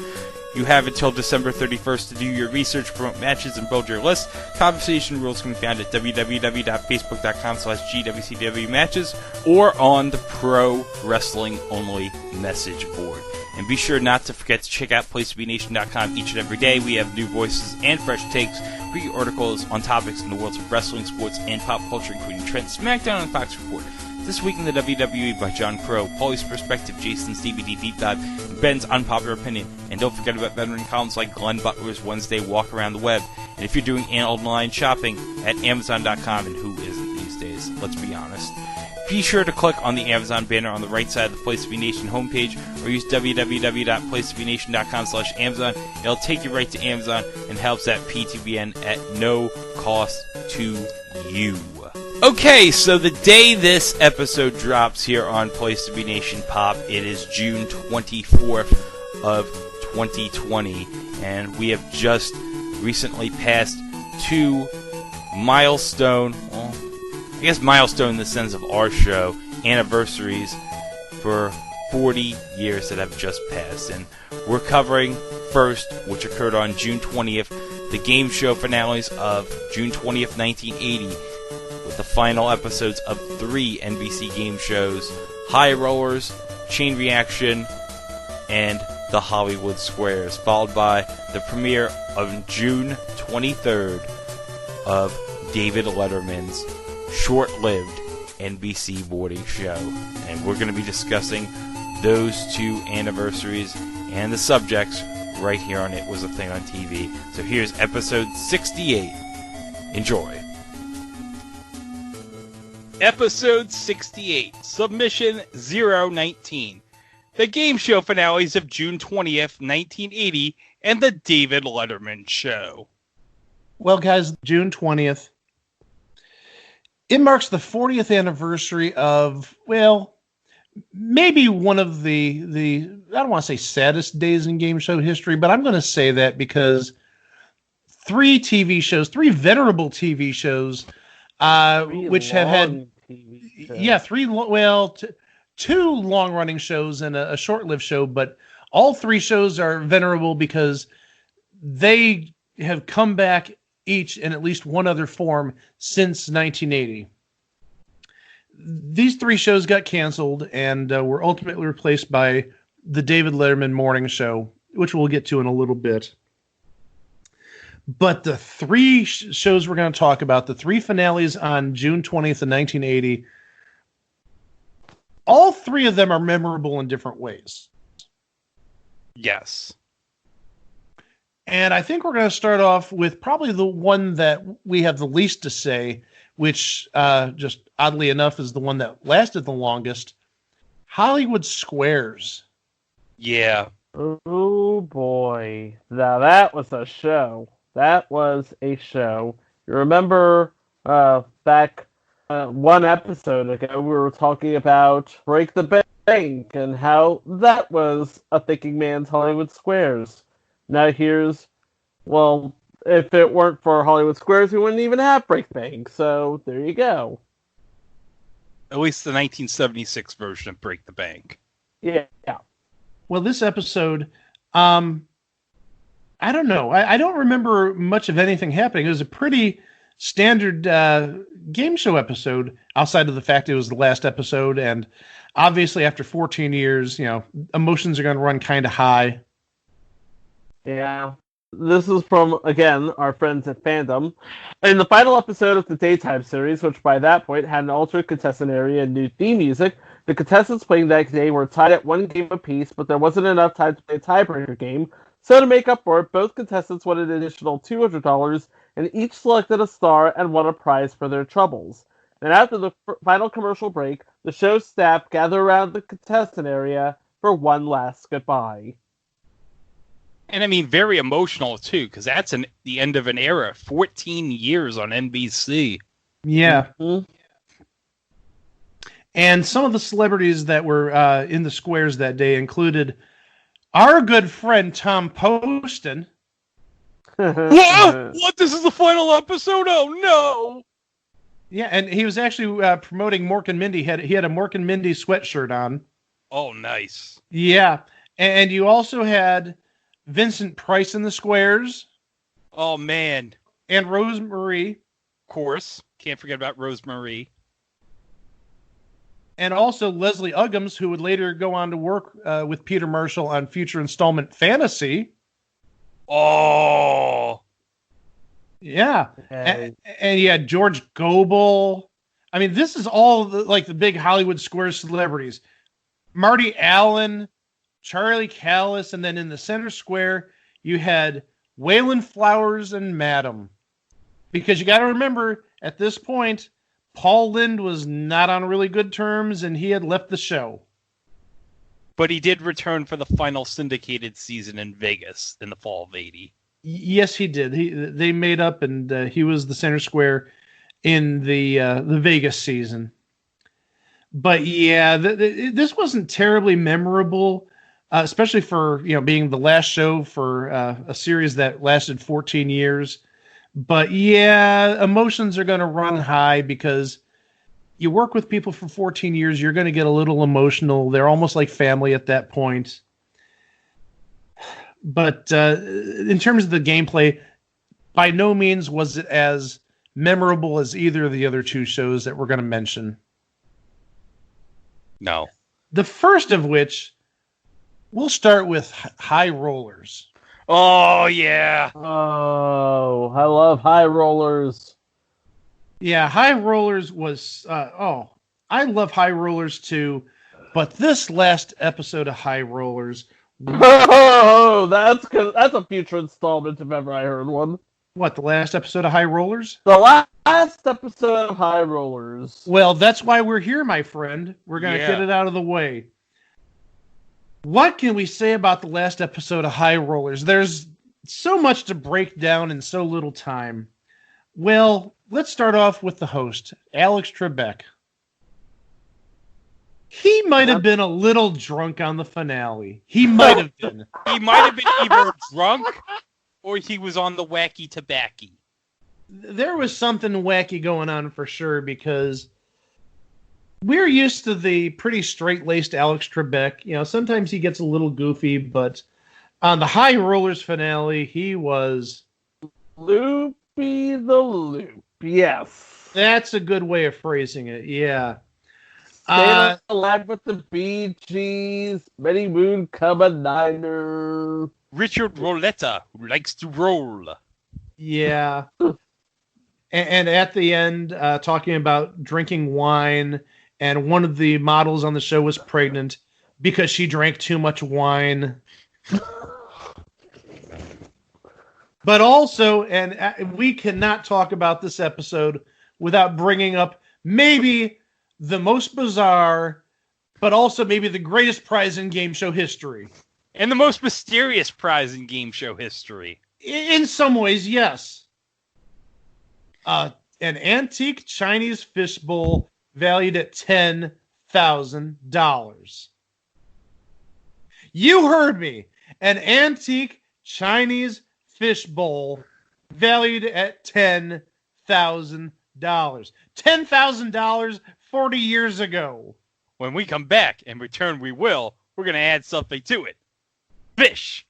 You have until December 31st to do your research, promote matches, and build your list. Conversation rules can be found at www.facebook.com/GWCW matches or on the Pro Wrestling Only message board. And be sure not to forget to check out PlaceToBeNation.com each and every day. We have new voices and fresh takes, free articles on topics in the worlds of wrestling, sports, and pop culture, including Trent SmackDown and Fox Report. This Week in the WWE by John Crow, Paulie's Perspective, Jason's DVD Deep Dive, and Ben's Unpopular Opinion. And don't forget about veteran columns like Glenn Butler's Wednesday Walk Around the Web. And if you're doing online shopping, at Amazon.com, and who isn't these days, let's be honest. Be sure to click on the Amazon banner on the right side of the Place to Be Nation homepage, or use www.placetobenation.com/Amazon. It'll take you right to Amazon and helps that PTBN at no cost to you. Okay, so the day this episode drops here on Place to Be Nation Pop, it is June 24th of 2020, and we have just recently passed two milestone in the sense of our show, anniversaries for 40 years that have just passed. And we're covering first, which occurred on June 20th, the game show finales of June 20th, 1980, with the final episodes of 3 NBC game shows, High Rollers, Chain Reaction, and The Hollywood Squares, followed by the premiere on June 23rd of David Letterman's short-lived NBC morning show. And we're going to be discussing those two anniversaries and the subjects right here on It Was a Thing on TV. So here's episode 68. Enjoy. Episode 68, Submission 019. The game show finales of June 20th, 1980, and the David Letterman Show. Well, guys, June 20th. It marks the 40th anniversary of, well, maybe one of the I don't want to say saddest days in game show history, but I'm going to say that because three venerable TV shows, which have had, two long-running shows and a short-lived show, but all three shows are venerable because they have come back each in at least one other form since 1980. These three shows got canceled and were ultimately replaced by the David Letterman Morning Show, which we'll get to in a little bit. But the three shows we're going to talk about, the three finales on June 20th of 1980, all three of them are memorable in different ways. Yes. And I think we're going to start off with probably the one that we have the least to say, which just oddly enough is the one that lasted the longest, Hollywood Squares. Yeah. Oh boy. Now that was a show. That was a show. You remember back one episode ago, we were talking about Break the Bank and how that was a thinking man's Hollywood Squares. Now here's, well, if it weren't for Hollywood Squares, we wouldn't even have Break the Bank. So there you go. At least the 1976 version of Break the Bank. Yeah. Well, this episode, I don't know. I don't remember much of anything happening. It was a pretty standard game show episode, outside of the fact it was the last episode. And obviously, after 14 years, emotions are going to run kind of high. Yeah. This is from, again, our friends at Fandom. In the final episode of the daytime series, which by that point had an altered contestant area and new theme music, the contestants playing that day were tied at one game apiece, but there wasn't enough time to play a tiebreaker game. So to make up for it, both contestants won an additional $200 and each selected a star and won a prize for their troubles. And after the final commercial break, the show's staff gather around the contestant area for one last goodbye. And I mean, very emotional too, because that's the end of an era. 14 years on NBC. Yeah. Mm-hmm. And some of the celebrities that were in the squares that day included Our good friend Tom Poston. What? This is the final episode? Oh no! Yeah, and he was actually promoting Mork and Mindy. He had a Mork and Mindy sweatshirt on. Oh, nice. Yeah, and you also had Vincent Price in the Squares. Oh man! And Rosemarie. Of course, can't forget about Rosemarie. And also Leslie Uggams, who would later go on to work with Peter Marshall on future installment Fantasy. Oh! Yeah. Hey. And you had George Gobel. I mean, this is all the big Hollywood Squares celebrities. Marty Allen, Charlie Callis, and then in the center square, you had Waylon Flowers and Madam. Because you got to remember, at this point, Paul Lynde was not on really good terms, and he had left the show. But he did return for the final syndicated season in Vegas in the fall of '80. Yes, he did. They made up, and he was the center square in the Vegas season. But yeah, this wasn't terribly memorable, especially for being the last show for a series that lasted 14 years. But yeah, emotions are going to run high because you work with people for 14 years. You're going to get a little emotional. They're almost like family at that point. But in terms of the gameplay, by no means was it as memorable as either of the other two shows that we're going to mention. No. The first of which, we'll start with High Rollers. Oh, yeah. Oh, I love High Rollers. Yeah, High Rollers was... I love High Rollers too, but this last episode of High Rollers... Oh, that's a future installment if ever I heard one. What, the last episode of High Rollers? The last episode of High Rollers. Well, that's why we're here, my friend. We're going to get it out of the way. What can we say about the last episode of High Rollers? There's so much to break down in so little time. Well, let's start off with the host, Alex Trebek. He might have been a little drunk on the finale. He might have been. He might have been either drunk or he was on the wacky tobacco. There was something wacky going on for sure because we're used to the pretty straight-laced Alex Trebek. Sometimes he gets a little goofy, but on the High Rollers finale, he was... Loopy the Loop, yes. That's a good way of phrasing it, yeah. Staying alive with the Bee Gees, Many Moon Come a Niner. Richard Rouletta, who likes to roll. Yeah. And at the end, talking about drinking wine, and one of the models on the show was pregnant because she drank too much wine. But also, and we cannot talk about this episode without bringing up maybe the most bizarre, but also maybe the greatest prize in game show history. And the most mysterious prize in game show history. In some ways, yes. An antique Chinese fishbowl valued at $10,000. You heard me. An antique Chinese fishbowl valued at $10,000. $10,000 40 years ago. When we come back, and return we will, we're going to add something to it. Fish.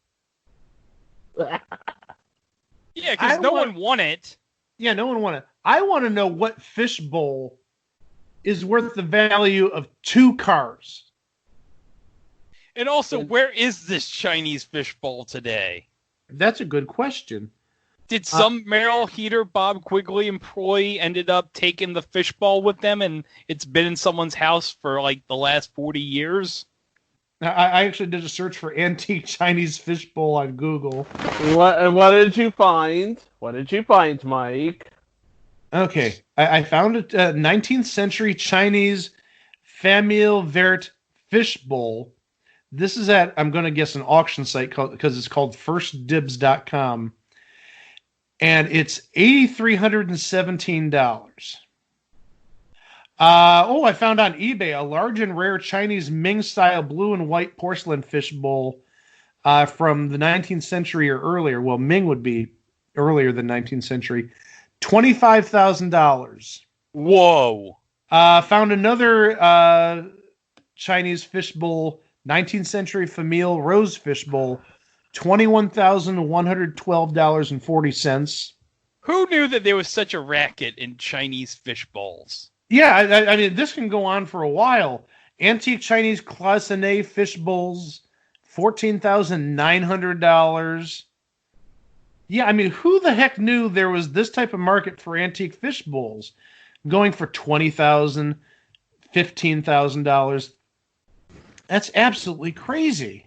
Yeah, because no one won it. Yeah, no one won it. I want to know what fishbowl is worth the value of 2 cars. And also, where is this Chinese fishbowl today? That's a good question. Did some Merrill Heater Bob Quigley employee ended up taking the fishbowl with them, and it's been in someone's house for like the last 40 years? I actually did a search for antique Chinese fishbowl on Google. What did you find? What did you find, Mike? Okay, I found a 19th century Chinese famille verte fishbowl. This is at, I'm going to guess, an auction site because it's called firstdibs.com. And it's $8,317. I found on eBay a large and rare Chinese Ming-style blue and white porcelain fishbowl from the 19th century or earlier. Well, Ming would be earlier than 19th century. $25,000. Whoa. Found another Chinese fishbowl, 19th century Famille Rose fishbowl, $21,112.40. Who knew that there was such a racket in Chinese fish bowls? Yeah, I mean, this can go on for a while. Antique Chinese cloisonné fish bowls, $14,900. Yeah, I mean, who the heck knew there was this type of market for antique fish bowls going for $20,000, $15,000? That's absolutely crazy.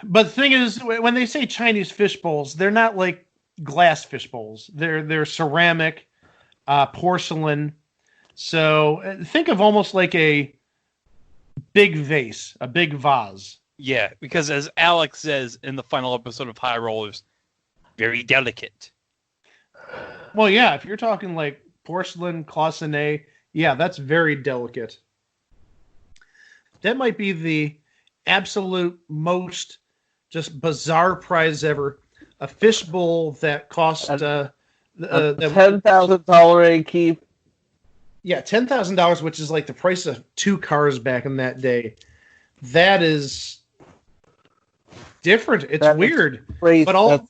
But the thing is, when they say Chinese fish bowls, they're not like glass fish bowls. They're ceramic, porcelain. So think of almost like a big vase, a big vase. Yeah, because as Alex says in the final episode of High Rollers, very delicate. Well, yeah, if you're talking like porcelain, cloisonné, yeah, that's very delicate. That might be the absolute most just bizarre prize ever. A fishbowl that cost $10,000 a keep. Yeah, $10,000, which is like the price of 2 cars back in that day. That is different. It's weird, but also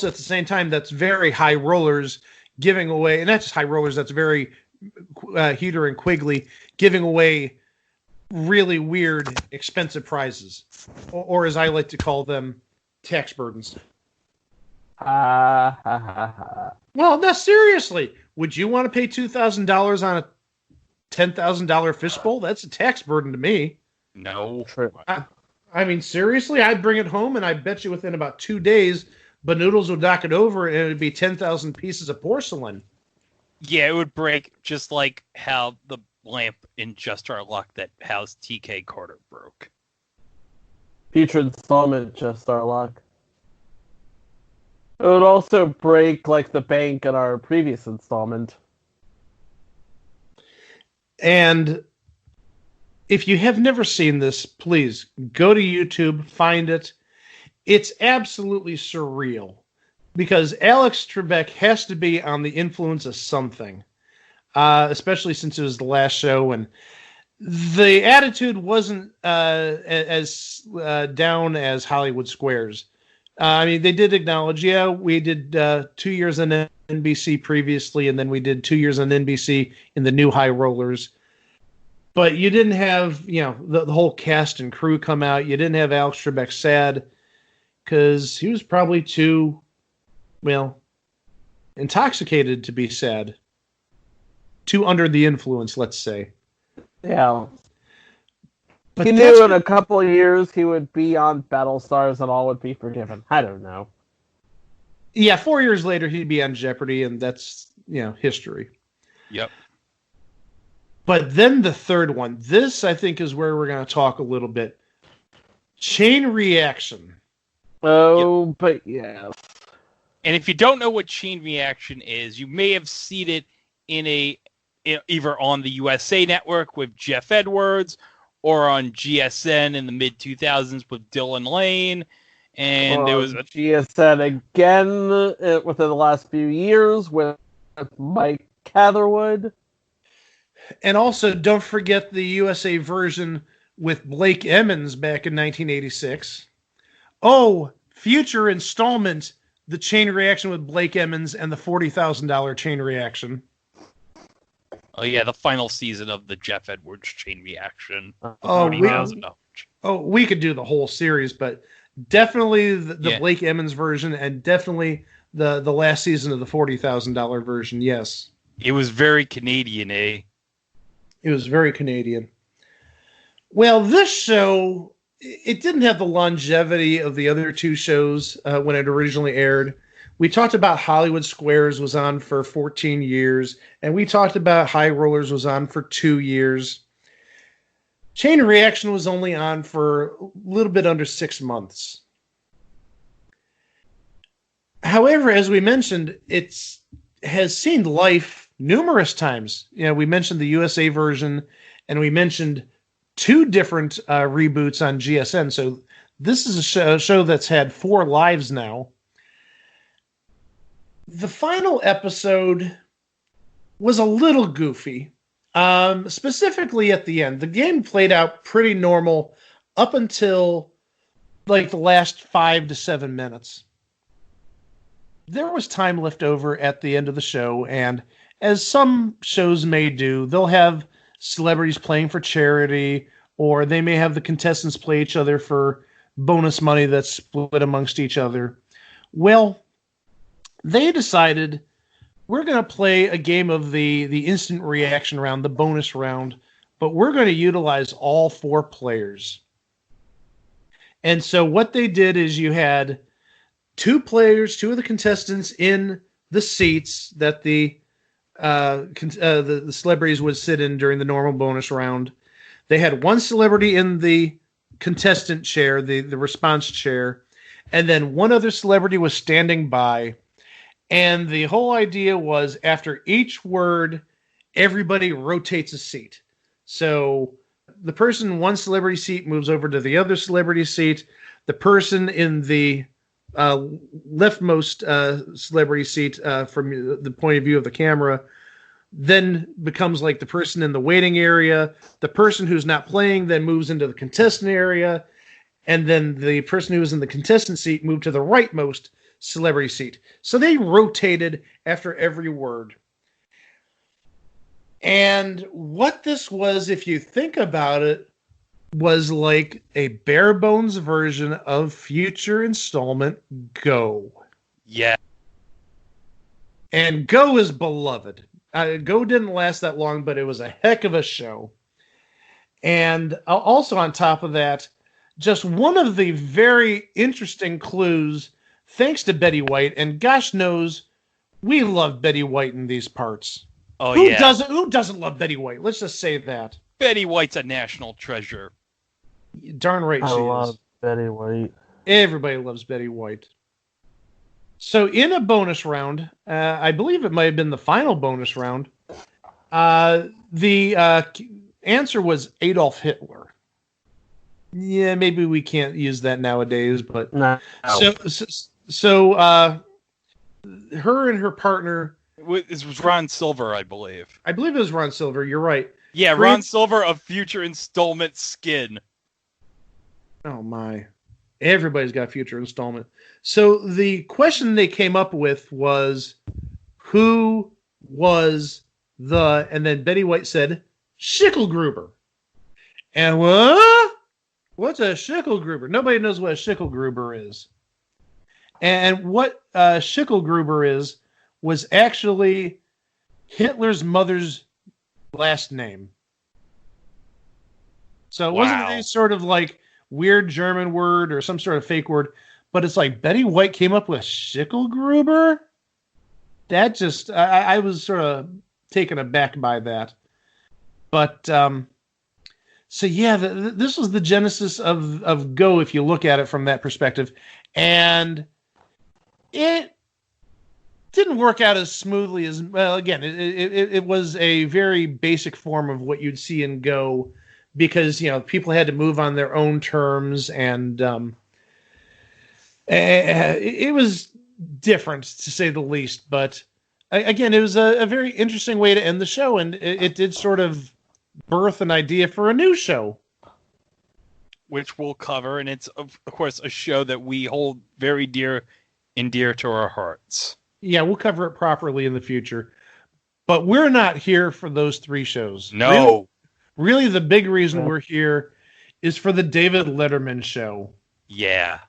at the same time, that's very High Rollers giving away, and that's just High Rollers. That's very Heater and Quigley giving away really weird, expensive prizes, or as I like to call them, tax burdens. Well, no, seriously. Would you want to pay $2,000 on a $10,000 fishbowl? That's a tax burden to me. No. I mean, seriously, I'd bring it home, and I bet you within about 2 days, Banoodles would knock it over, and it'd be 10,000 pieces of porcelain. Yeah, it would break just like how the lamp in Just Our Luck that housed TK Carter broke. Future installment, Just Our Luck. It would also break like the bank in our previous installment. And if you have never seen this, please go to YouTube, find it. It's absolutely surreal because Alex Trebek has to be on the influence of something, especially since it was the last show and the attitude wasn't as down as Hollywood Squares. I mean, they did acknowledge, yeah, we did 2 years on NBC previously, and then we did 2 years on NBC in the new High Rollers. But you didn't have, the whole cast and crew come out. You didn't have Alex Trebek sad because he was probably too, intoxicated to be sad. Too under the influence, let's say. Yeah. But he knew in a couple of years he would be on Battlestars and all would be forgiven. I don't know. Yeah, 4 years later he'd be on Jeopardy, and that's, history. Yep. But then the third one. This, I think, is where we're going to talk a little bit. Chain Reaction. Oh, yep. But yes. And if you don't know what Chain Reaction is, you may have seen it in either on the USA Network with Jeff Edwards, or on GSN in the mid-2000s with Dylan Lane. And there was a GSN again within the last few years with Mike Catherwood. And also, don't forget the USA version with Blake Emmons back in 1986. Oh, future installment, the Chain Reaction with Blake Emmons and the $40,000 Chain Reaction. Oh, yeah, the final season of the Jeff Edwards Chain Reaction. We could do the whole series, but definitely the Blake Emmons version and definitely the last season of the $40,000 version, yes. It was very Canadian, eh? It was very Canadian. Well, this show, it didn't have the longevity of the other two shows when it originally aired. We talked about Hollywood Squares was on for 14 years, and we talked about High Rollers was on for 2 years. Chain Reaction was only on for a little bit under 6 months. However, as we mentioned, it has seen life numerous times. We mentioned the USA version, and we mentioned 2 different reboots on GSN. So this is a show that's had 4 lives now. The final episode was a little goofy, specifically at the end. The game played out pretty normal up until like the last 5 to 7 minutes. There was time left over at the end of the show, and as some shows may do, they'll have celebrities playing for charity, or they may have the contestants play each other for bonus money that's split amongst each other. Well, they decided we're going to play a game of the instant reaction round, the bonus round, but we're going to utilize all 4 players. And so what they did is you had 2 players, 2 of the contestants in the seats that the celebrities would sit in during the normal bonus round. They had 1 celebrity in the contestant chair, the response chair, and then 1 other celebrity was standing by. And the whole idea was after each word, everybody rotates a seat. So the person in 1 celebrity seat moves over to the other celebrity seat. The person in the leftmost celebrity seat from the point of view of the camera then becomes like the person in the waiting area. The person who's not playing then moves into the contestant area. And then the person who was in the contestant seat moved to the rightmost celebrity seat. So they rotated after every word. And what this was, if you think about it, was like a bare bones version of Future Installment Go. Yeah. And Go is beloved. Go didn't last that long, but it was a heck of a show. And also on top of that, just one of the very interesting clues, thanks to Betty White, and gosh knows, we love Betty White in these parts. Oh, Who yeah. Who doesn't love Betty White? Let's just say that. Betty White's a national treasure. Darn right she I love is. Betty White. Everybody loves Betty White. So in a bonus round, I believe it might have been the final bonus round, the answer was Adolf Hitler. Yeah, maybe we can't use that nowadays, but no. So her and her partner. It was Ron Silver, I believe. I believe it was Ron Silver. You're right. Yeah, Ron Silver of Future Installment skin. Oh my. Everybody's got Future Installment. So the question they came up with was, who was the, and then Betty White said, Schicklgruber. And what? What's a Schicklgruber? Nobody knows what a Schicklgruber is. And what Schicklgruber is was actually Hitler's mother's last name. So it wasn't any sort of like weird German word or some sort of fake word, but it's like Betty White came up with Schicklgruber? That just, I was sort of taken aback by that. But, so yeah, this was the genesis of Go, if you look at it from that perspective. And it didn't work out as smoothly as, well, again, it was a very basic form of what you'd see in Go, because, you know, people had to move on their own terms, and it was different, to say the least. But again, it was a very interesting way to end the show, and it did sort of birth an idea for a new show, which we'll cover, and it's of course a show that we hold very dear to our hearts. Yeah, we'll cover it properly in the future, but we're not here for those 3 shows. No. Really, the big reason we're here is for the David Letterman Show. Yeah.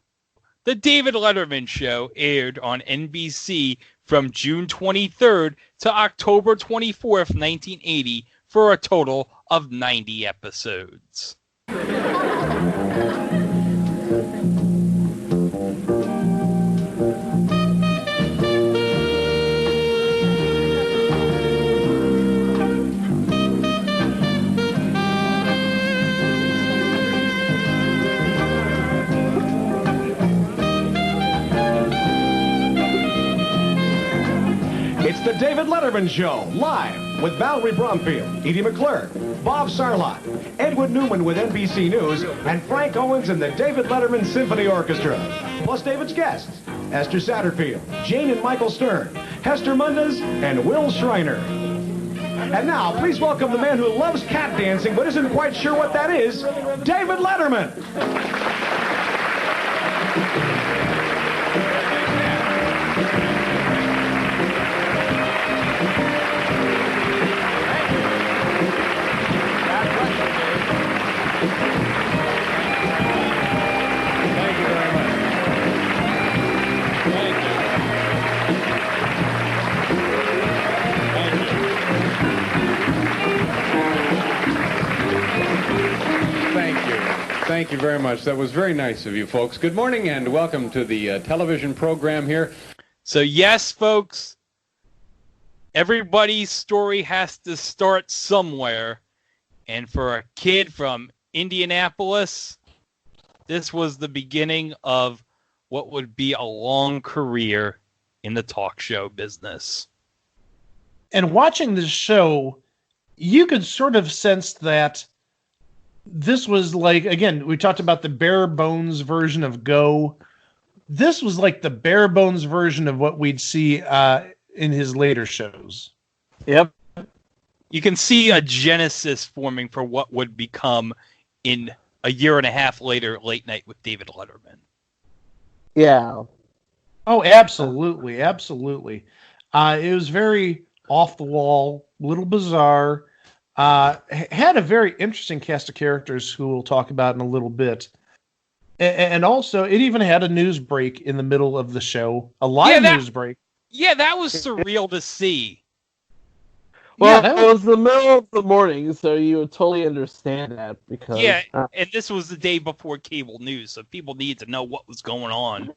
The David Letterman Show aired on NBC from June 23rd to October 24th, 1980, for a total of 90 episodes. It's the David Letterman Show, live with Valerie Bromfield, Edie McClure, Bob Sarlott, Edward Newman with NBC News, and Frank Owens and the David Letterman Symphony Orchestra. Plus David's guests, Esther Satterfield, Jane and Michael Stern, Hester Mundas, and Will Schreiner. And now, please welcome the man who loves cat dancing but isn't quite sure what that is, David Letterman. Thank you very much. That was very nice of you folks. Good morning and welcome to the television program here. So yes, folks, everybody's story has to start somewhere. And for a kid from Indianapolis, this was the beginning of what would be a long career in the talk show business. And watching this show, you could sort of sense that this was like, again, we talked about the bare bones version of Go. This was like the bare bones version of what we'd see in his later shows. Yep. You can see a genesis forming for what would become in a year and a half later, Late Night with David Letterman. Yeah. Oh, absolutely. Absolutely. It was very off the wall, little bizarre. Had a very interesting cast of characters who we'll talk about in a little bit. And also, it even had a news break in the middle of the show. A live news break. Yeah, that was surreal to see. Well, it was the middle of the morning, so you would totally understand that. Because and this was the day before cable news, so people needed to know what was going on.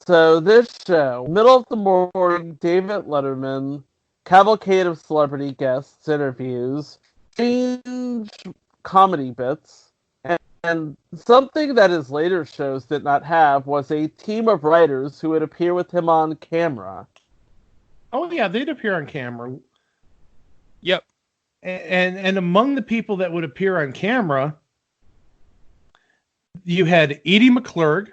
So this show, middle of the morning, David Letterman, cavalcade of celebrity guests, interviews, strange comedy bits, and something that his later shows did not have was a team of writers who would appear with him on camera. Oh yeah, they'd appear on camera. Yep. And among the people that would appear on camera, you had Edie McClure.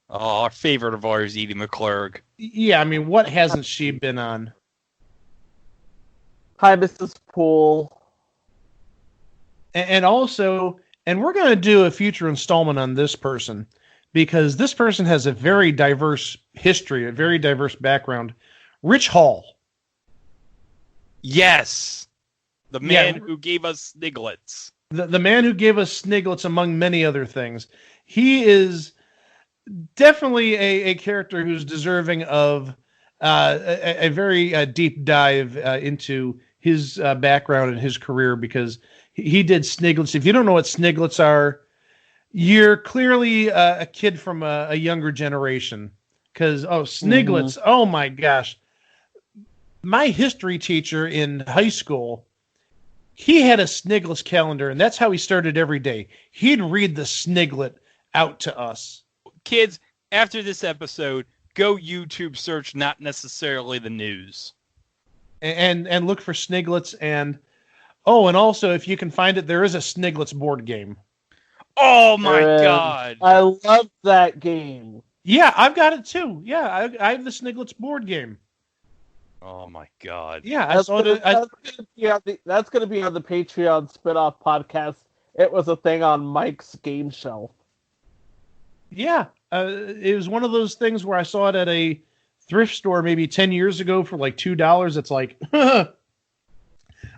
Oh, our favorite of ours, Edie McClure. Yeah, I mean, what hasn't she been on? Hi, Mrs. Poole. And also, and we're going to do a future installment on this person, because this person has a very diverse history, a very diverse background. Rich Hall. Yes. The man who gave us Sniglets. The man who gave us Sniglets, among many other things. He is definitely a character who's deserving of a very deep dive into his background and his career, because he did Sniglets. If you don't know what Sniglets are, you're clearly a kid from a younger generation. Because, Sniglets, oh my gosh. My history teacher in high school, he had a Sniglets calendar, and that's how he started every day. He'd read the Sniglet out to us. Kids, after this episode, go YouTube search Not Necessarily the News. And look for Sniglets, and also, if you can find it, there is a Sniglets board game. Oh my God. I love that game. Yeah, I've got it too. Yeah, I have the Sniglets board game. Oh my God. Yeah, that's going to be on the Patreon spinoff podcast. It was a thing on Mike's game shelf. Yeah, it was one of those things where I saw it at a thrift store maybe 10 years ago for like $2. It's like,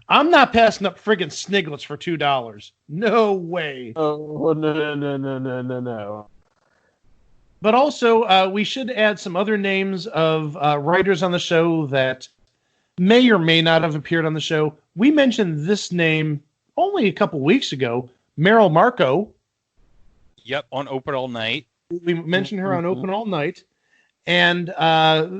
I'm not passing up friggin' Sniglets for $2. No way. Oh, no. But also, we should add some other names of writers on the show that may or may not have appeared on the show. We mentioned this name only a couple weeks ago, Meryl Marco. Yep, on Open All Night. We mentioned her on Open All Night. And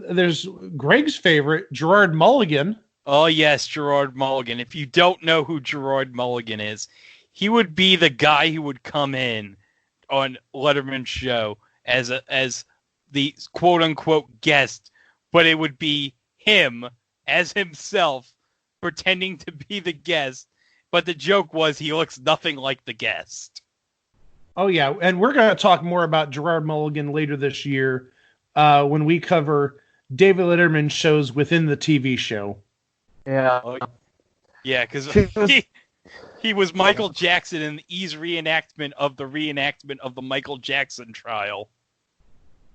there's Greg's favorite, Gerard Mulligan. Oh, yes, Gerard Mulligan. If you don't know who Gerard Mulligan is, he would be the guy who would come in on Letterman's show as the quote-unquote guest, but it would be him as himself, pretending to be the guest, but the joke was he looks nothing like the guest. Oh, yeah, and we're going to talk more about Gerard Mulligan later this year when we cover David Letterman shows within the TV show. Yeah. Yeah, because he was Michael Jackson in E's reenactment of the Michael Jackson trial.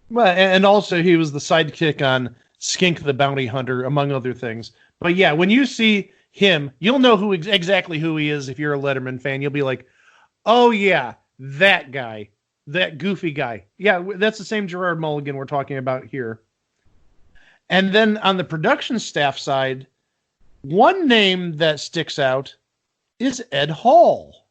Well, and also he was the sidekick on Skink the Bounty Hunter, among other things. But yeah, when you see him, you'll know exactly who he is if you're a Letterman fan. You'll be like, oh yeah, that guy, that goofy guy. Yeah, that's the same Gerard Mulligan we're talking about here. And then on the production staff side, one name that sticks out is Ed Hall.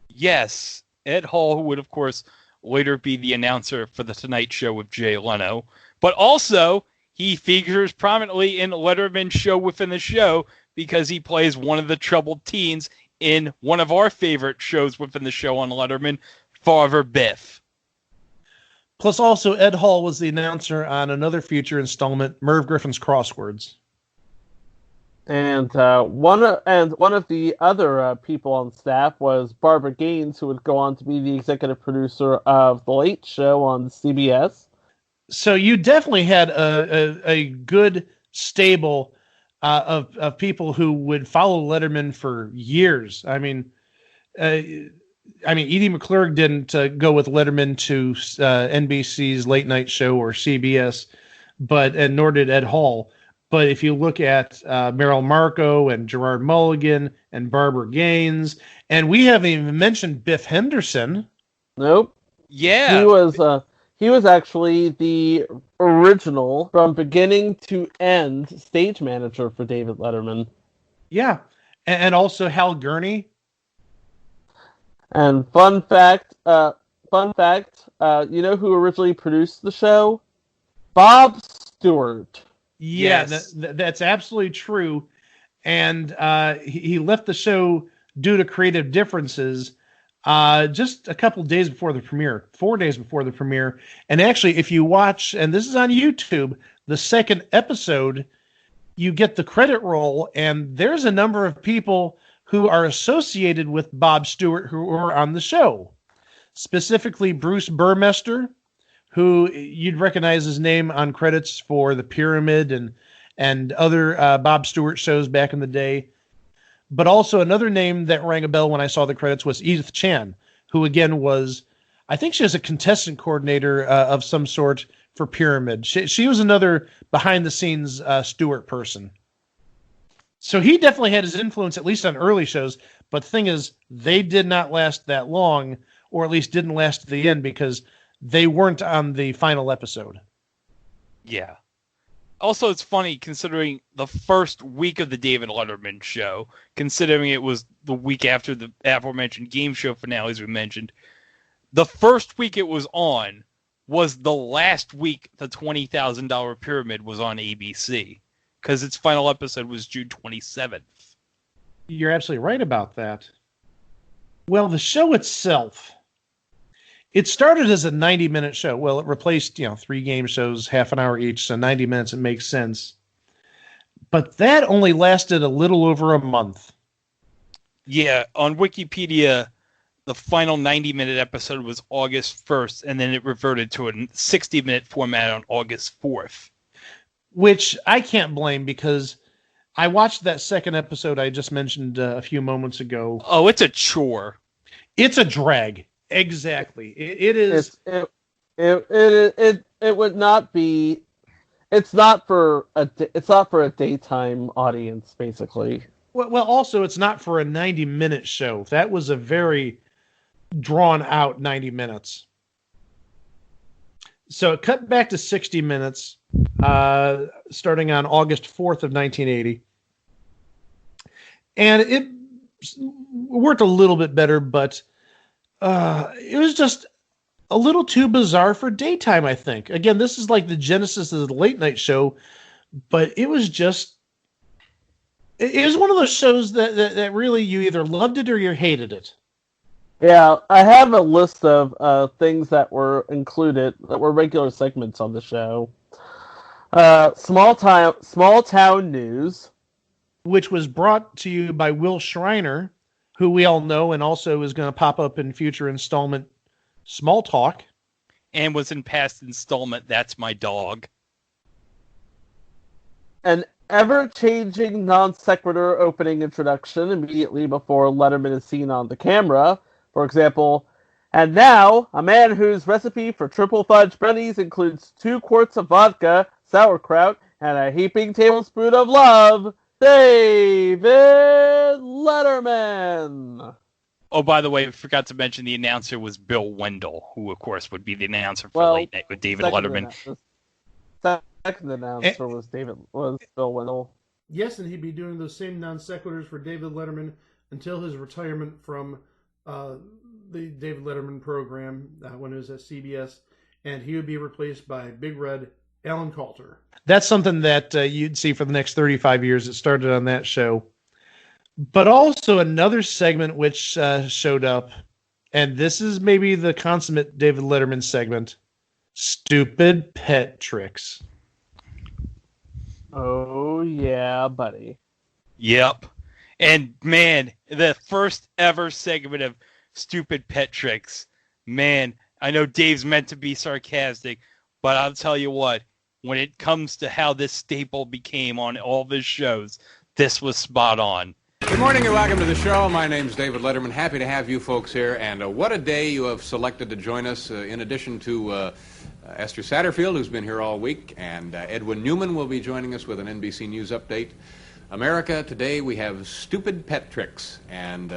Yes, Ed Hall, who would, of course, later be the announcer for The Tonight Show with Jay Leno. But also, he figures prominently in Letterman Show within the show because he plays one of the troubled teens in one of our favorite shows within the show on Letterman, Father Biff. Plus, also, Ed Hall was the announcer on another future installment, Merv Griffin's Crosswords. And one of the other people on staff was Barbara Gaines, who would go on to be the executive producer of The Late Show on CBS. So you definitely had a good stable of people who would follow Letterman for years. I mean, Edie McClurg didn't go with Letterman to NBC's late night show or CBS, and nor did Ed Hall. But if you look at Merrill Marco and Gerard Mulligan and Barbara Gaines, and we haven't even mentioned Biff Henderson. Nope. Yeah. He was actually the original, from beginning to end, stage manager for David Letterman. Yeah, and also Hal Gurney. And fun fact, you know who originally produced the show? Bob Stewart. Yeah, Yes. that's absolutely true. And he left the show due to creative differences just a couple days before the premiere, 4 days before the premiere. And actually, if you watch, and this is on YouTube, the second episode, you get the credit roll, and there's a number of people who are associated with Bob Stewart who are on the show. Specifically, Bruce Burmester, who you'd recognize his name on credits for The Pyramid and other Bob Stewart shows back in the day. But also another name that rang a bell when I saw the credits was Edith Chan, who again was, I think she was a contestant coordinator of some sort for Pyramid. She was another behind-the-scenes Stewart person. So he definitely had his influence, at least on early shows. But the thing is, they did not last that long, or at least didn't last to the end, because they weren't on the final episode. Yeah. Also, it's funny considering the first week of the David Letterman show, considering it was the week after the aforementioned game show finales we mentioned, the first week it was on was the last week the $20,000 Pyramid was on ABC, because its final episode was June 27th. You're absolutely right about that. Well, the show itself, it started as a 90-minute show. Well, it replaced, 3 game shows, half an hour each, so 90 minutes, it makes sense. But that only lasted a little over a month. Yeah, on Wikipedia, the final 90-minute episode was August 1st, and then it reverted to a 60-minute format on August 4th. Which I can't blame, because I watched that second episode I just mentioned a few moments ago. Oh, it's a chore. It's a drag. Exactly. It is. It would not be. It's not for a daytime audience, basically. Well, also it's not for a 90-minute show. That was a very drawn out 90 minutes. So it cut back to 60 minutes, starting on August 4th of 1980, and it worked a little bit better, but. It was just a little too bizarre for daytime, I think. Again, this is like the genesis of the late night show, but it was just... It was one of those shows that really you either loved it or you hated it. Yeah, I have a list of things that were included, that were regular segments on the show. Small town news, which was brought to you by Will Schreiner, who we all know and also is going to pop up in future installment Small Talk. And was in past installment That's My Dog. An ever-changing non sequitur opening introduction immediately before Letterman is seen on the camera. For example, and now, a man whose recipe for triple fudge brownies includes 2 quarts of vodka, sauerkraut, and a heaping tablespoon of love, David Letterman! Oh, by the way, I forgot to mention the announcer was Bill Wendell, who, of course, would be the announcer for Late Night with David Letterman. Second announcer was Bill Wendell. Yes, and he'd be doing those same non sequiturs for David Letterman until his retirement from the David Letterman program when it was at CBS, and he would be replaced by Big Red Alan Coulter. That's something that you'd see for the next 35 years. It started on that show. But also another segment which showed up, and this is maybe the consummate David Letterman segment, Stupid Pet Tricks. Oh, yeah, buddy. Yep. And, man, the first ever segment of Stupid Pet Tricks. Man, I know Dave's meant to be sarcastic, but I'll tell you what, when it comes to how this staple became on all of his shows, this was spot on. Good morning and welcome to the show. My name's David Letterman. Happy to have you folks here. And what a day you have selected to join us. In addition to Esther Satterfield, who's been here all week, and Edwin Newman will be joining us with an NBC News update. America, today we have Stupid Pet Tricks, and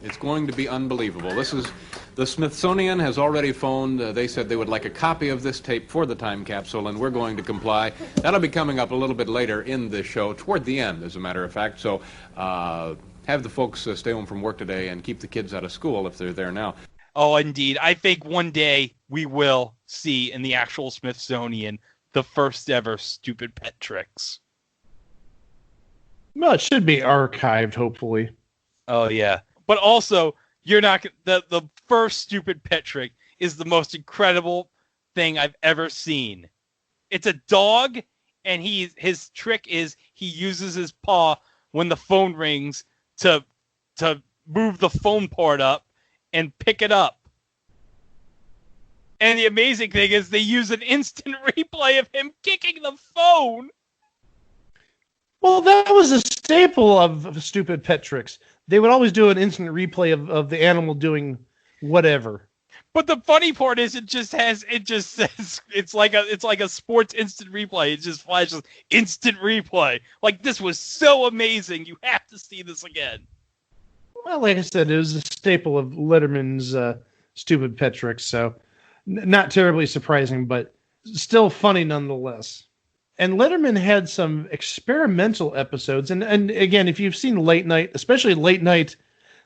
it's going to be unbelievable. This is, the Smithsonian has already phoned. They said they would like a copy of this tape for the time capsule, and we're going to comply. That'll be coming up a little bit later in the show, toward the end, as a matter of fact. So have the folks stay home from work today and keep the kids out of school if they're there now. Oh, indeed. I think one day we will see in the actual Smithsonian the first ever Stupid Pet Tricks. Well, it should be archived, hopefully. Oh, yeah. But also, you're not the first Stupid Pet Trick is the most incredible thing I've ever seen. It's a dog, and his trick is he uses his paw when the phone rings to move the phone port up and pick it up. And the amazing thing is they use an instant replay of him kicking the phone. Well, that was a staple of Stupid Pet Tricks. They would always do an instant replay of the animal doing whatever. But the funny part is it just says it's like a sports instant replay. It just flashes instant replay. Like, this was so amazing. You have to see this again. Well, like I said, it was a staple of Letterman's Stupid Pet Tricks, so not terribly surprising, but still funny nonetheless. And Letterman had some experimental episodes, and again, if you've seen Late Night, especially Late Night,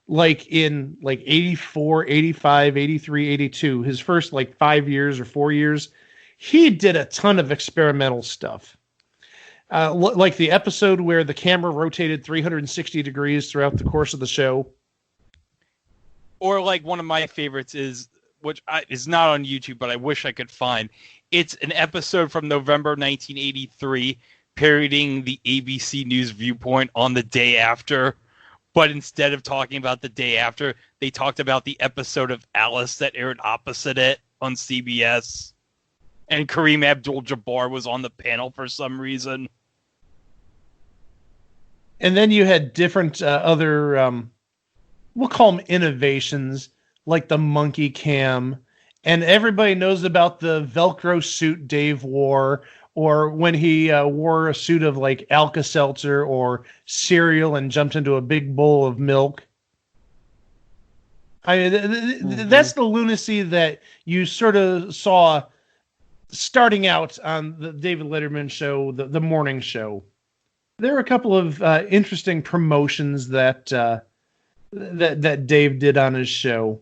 like in 84, 85, 83, 82, his first 5 years or 4 years, he did a ton of experimental stuff. Like the episode where the camera rotated 360 degrees throughout the course of the show. Or like one of my favorites is, which is not on YouTube, but I wish I could find. It's an episode from November 1983, parodying the ABC News viewpoint on the day after. But instead of talking about the day after, they talked about the episode of Alice that aired opposite it on CBS. And Kareem Abdul-Jabbar was on the panel for some reason. And then you had different other, we'll call them innovations, like the monkey cam. And everybody knows about the Velcro suit Dave wore, or when he wore a suit of Alka-Seltzer or cereal and jumped into a big bowl of milk. That's the lunacy that you sort of saw starting out on the David Letterman show, the morning show. There are a couple of interesting promotions that Dave did on his show.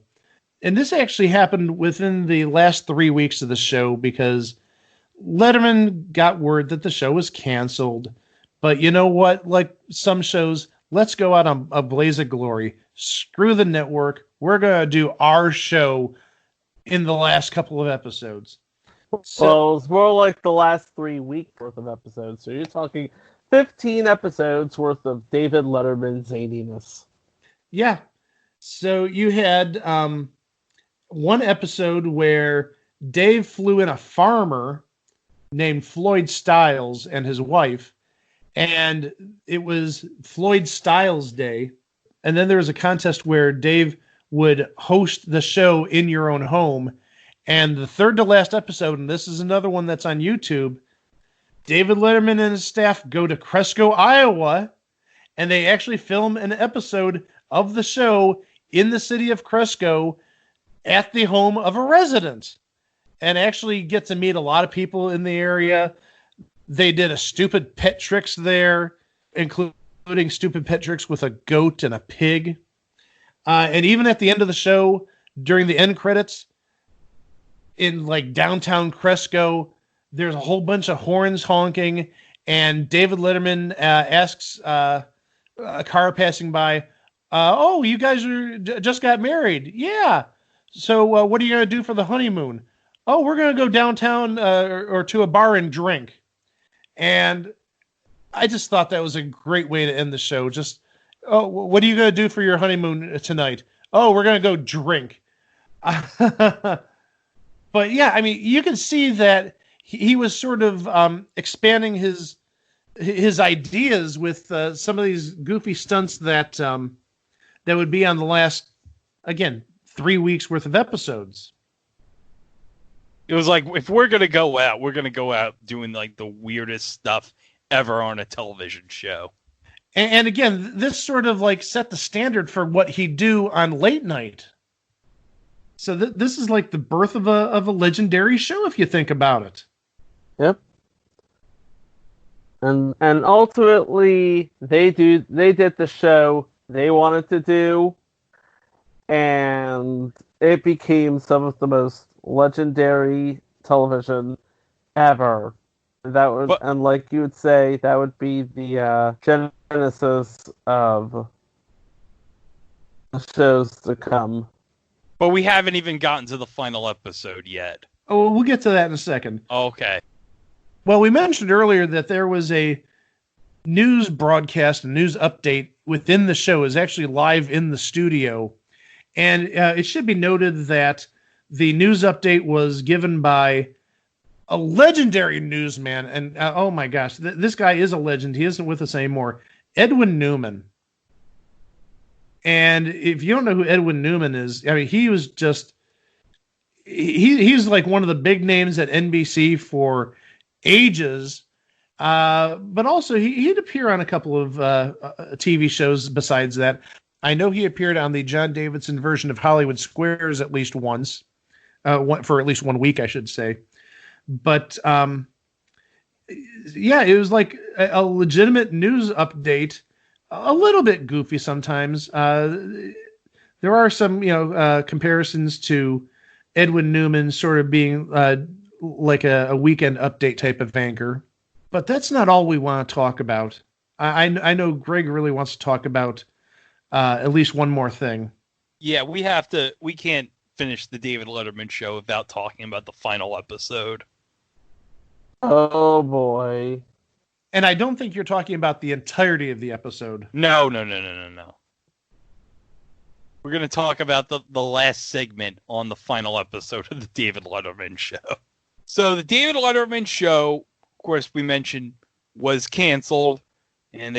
And this actually happened within the last 3 weeks of the show because Letterman got word that the show was canceled. But you know what? Like some shows, let's go out on a blaze of glory. Screw the network. We're going to do our show in the last couple of episodes. Well, it's more like the last 3 weeks worth of episodes. So you're talking 15 episodes worth of David Letterman zaniness. Yeah. So you had one episode where Dave flew in a farmer named Floyd Stiles and his wife, and it was Floyd Stiles Day. And then there was a contest where Dave would host the show in your own home. And the third to last episode, and this is another one that's on YouTube, David Letterman and his staff go to Cresco, Iowa, and they actually film an episode of the show in the city of Cresco at the home of a resident, and actually get to meet a lot of people in the area. They did a stupid pet tricks there, including stupid pet tricks with a goat and a pig. And even at the end of the show, during the end credits, in like downtown Cresco, there's a whole bunch of horns honking, and David Letterman asks a car passing by, "Oh, you guys just got married?" "Yeah." "So what are you going to do for the honeymoon?" "Oh, we're going to go downtown or to a bar and drink." And I just thought that was a great way to end the show. Just, "Oh, what are you going to do for your honeymoon tonight?" "Oh, we're going to go drink." But yeah, I mean, you can see that he was sort of expanding his ideas with some of these goofy stunts that would be on the last, again, 3 weeks worth of episodes. It was like, if we're going to go out, we're going to go out doing like the weirdest stuff ever on a television show. And again, this sort of like set the standard for what he'd do on late night. So this is like the birth of a legendary show, if you think about it. Yep. And ultimately, they did the show they wanted to do, and it became some of the most legendary television ever. That would, and like you would say, that would be the genesis of the shows to come. But we haven't even gotten to the final episode yet. Oh, we'll get to that in a second. Okay. Well, we mentioned earlier that there was a news broadcast, a news update within the show. Is actually live in the studio. And it should be noted that the news update was given by a legendary newsman. And oh my gosh, this guy is a legend. He isn't with us anymore. Edwin Newman. And if you don't know who Edwin Newman is, I mean, he was just, he's like one of the big names at NBC for ages. But also he'd appear on a couple of TV shows besides that. I know he appeared on the John Davidson version of Hollywood Squares at least once, for at least 1 week, I should say. But yeah, it was like a legitimate news update. A little bit goofy sometimes. There are some, comparisons to Edwin Newman sort of being like a weekend update type of anchor. But that's not all we want to talk about. I know Greg really wants to talk about at least one more thing. Yeah, we can't finish the David Letterman show without talking about the final episode. Oh, boy. And I don't think you're talking about the entirety of the episode. No. We're going to talk about the last segment on the final episode of the David Letterman show. So the David Letterman show, of course, we mentioned, was canceled. And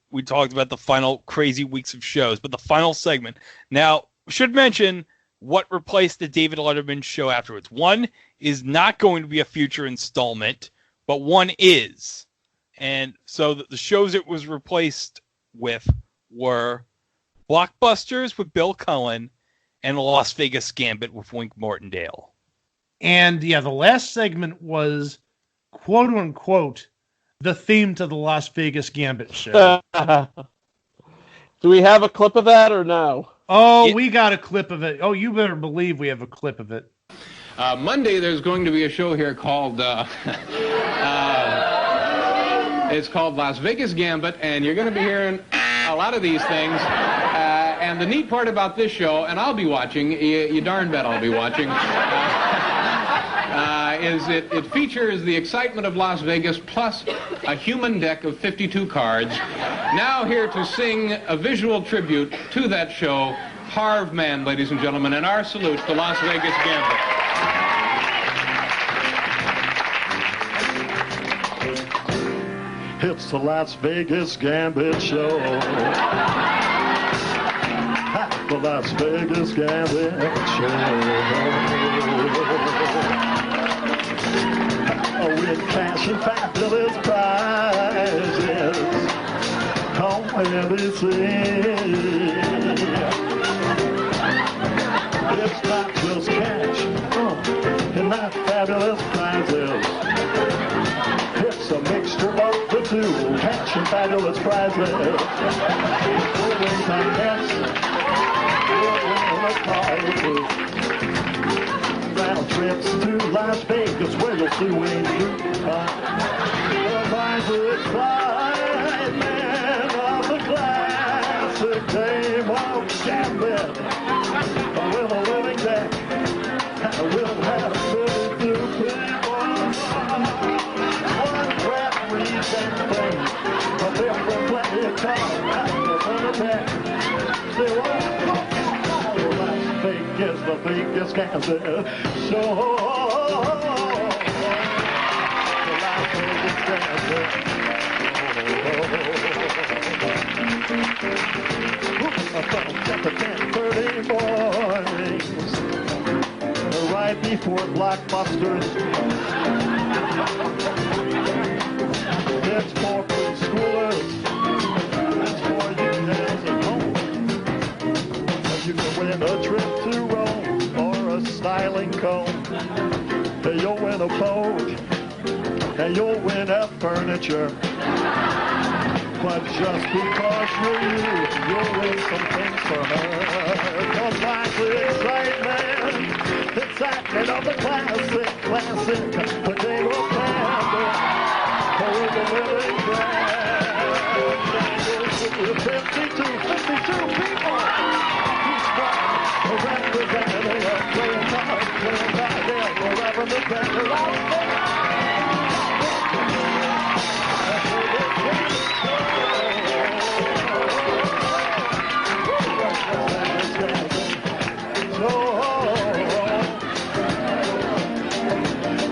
we talked about the final crazy weeks of shows. But the final segment. Now, we should mention what replaced the David Letterman show afterwards. One is not going to be a future installment, but one is. And so the shows it was replaced with were Blockbusters with Bill Cullen and the Las Vegas Gambit with Wink Martindale. And yeah, the last segment was, quote unquote, the theme to the Las Vegas Gambit show. Do we have a clip of that or no? Oh, we got a clip of it. Oh, you better believe we have a clip of it. Monday there's going to be a show here called it's called Las Vegas Gambit, and you're going to be hearing a lot of these things. And the neat part about this show, and I'll be watching, you darn bet I'll be watching. it features the excitement of Las Vegas plus a human deck of 52 cards. Now here to sing a visual tribute to that show, Harv Mann, ladies and gentlemen, and our salute to Las Vegas Gambit. It's the Las Vegas Gambit Show. The Las Vegas Gambit Show. With cash and fabulous prizes on NBC. It's not just cash and not fabulous prizes. It's a mixture of the two, cash and fabulous prizes. We'll win contests, we'll win a car or two. Round trips to Las Vegas where you'll see Wayne Root. The vibrant excitement of the classic game of gambit. With a living deck, we'll have 52 people. One referee can play, but there will plenty of cards on the deck. Las Vegas, the Vegas Gambit Show. The Las Vegas Gambit. From 10 to 10:30 mornings, right before Blockbusters. It's for preschoolers. It's for you guys at home. You can win a trip to Rome or a styling comb. You'll win a boat and you'll win a furniture. But just because you're you'll win some things for her. Come back to excitement of the classic, the game of gambit. For the living grand. 52 people. Representing a playing cards, playing cards, wherever the better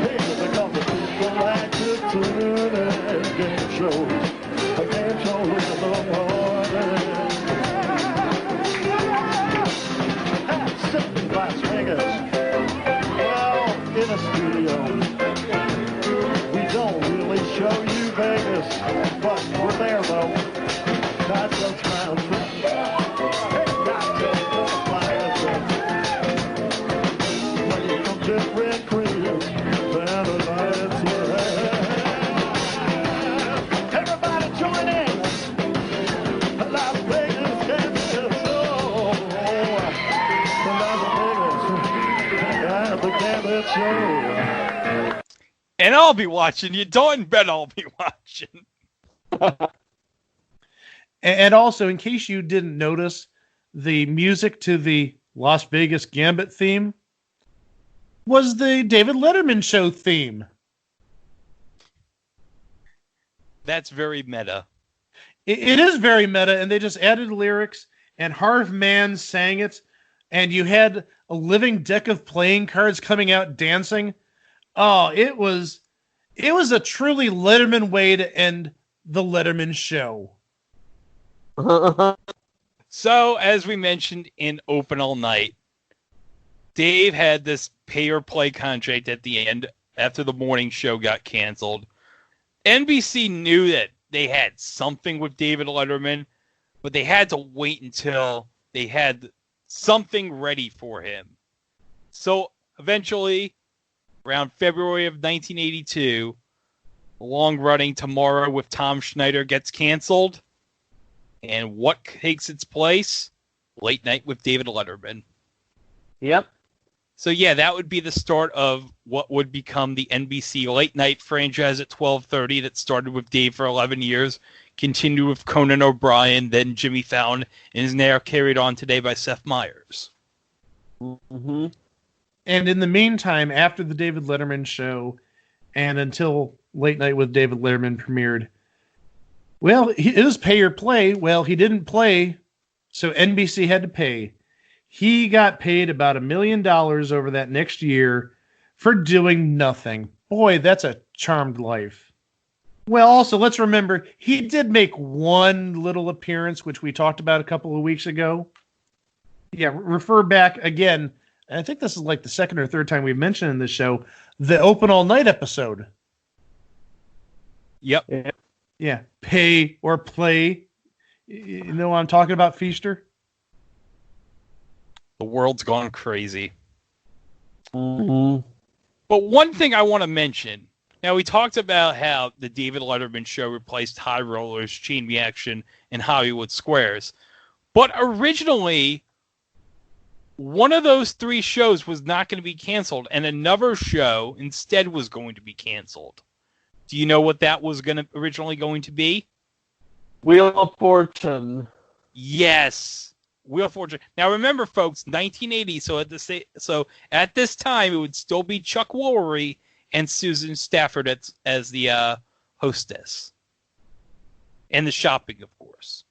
here's a couple people like to tune in game shows. A game show in the morning. Las Vegas. Well, in a studio, we don't really show you Vegas, but we're there though. Not just round trips, not just for flyers. When you come different crews, Saturday everybody join in. Las Vegas Gambit Show. And I'll be watching. You don't bet I'll be watching. And also, in case you didn't notice, the music to the Las Vegas Gambit theme was the David Letterman Show theme. That's very meta. It is very meta, and they just added lyrics, and Harv Mann sang it, and you had a living deck of playing cards coming out dancing. Oh, it was a truly Letterman way to end the Letterman Show. So, as we mentioned in Open All Night, Dave had this pay-or-play contract at the end after the morning show got canceled. NBC knew that they had something with David Letterman, but they had to wait until they had something ready for him. So eventually, around February of 1982, the long-running Tomorrow with Tom Schneider gets canceled. And what takes its place? Late Night with David Letterman. Yep. So yeah, that would be the start of what would become the NBC Late Night franchise at 12:30 that started with Dave for 11 years, continued with Conan O'Brien, then Jimmy Fallon, and is now carried on today by Seth Meyers. Mm-hmm. And in the meantime, after the David Letterman Show and until Late Night with David Letterman premiered, well, it was pay or play. Well, he didn't play, so NBC had to pay. He got paid about $1 million over that next year for doing nothing. Boy, that's a charmed life. Well, also, let's remember, he did make one little appearance, which we talked about a couple of weeks ago. Yeah, refer back again. I think this is like the second or third time we've mentioned in this show, the Open All Night episode. Yep. Yeah, pay or play. You know what I'm talking about, Feaster? The world's gone crazy. Mm-hmm. But one thing I want to mention. Now, we talked about how the David Letterman Show replaced High Rollers, Chain Reaction, and Hollywood Squares. But originally, one of those three shows was not going to be canceled, and another show instead was going to be canceled. Do you know what that was originally going to be? Wheel of Fortune. Yes, Wheel of Fortune. Now remember, folks, 1980. So at this time, it would still be Chuck Woolery and Susan Stafford as the hostess, and the shopping, of course.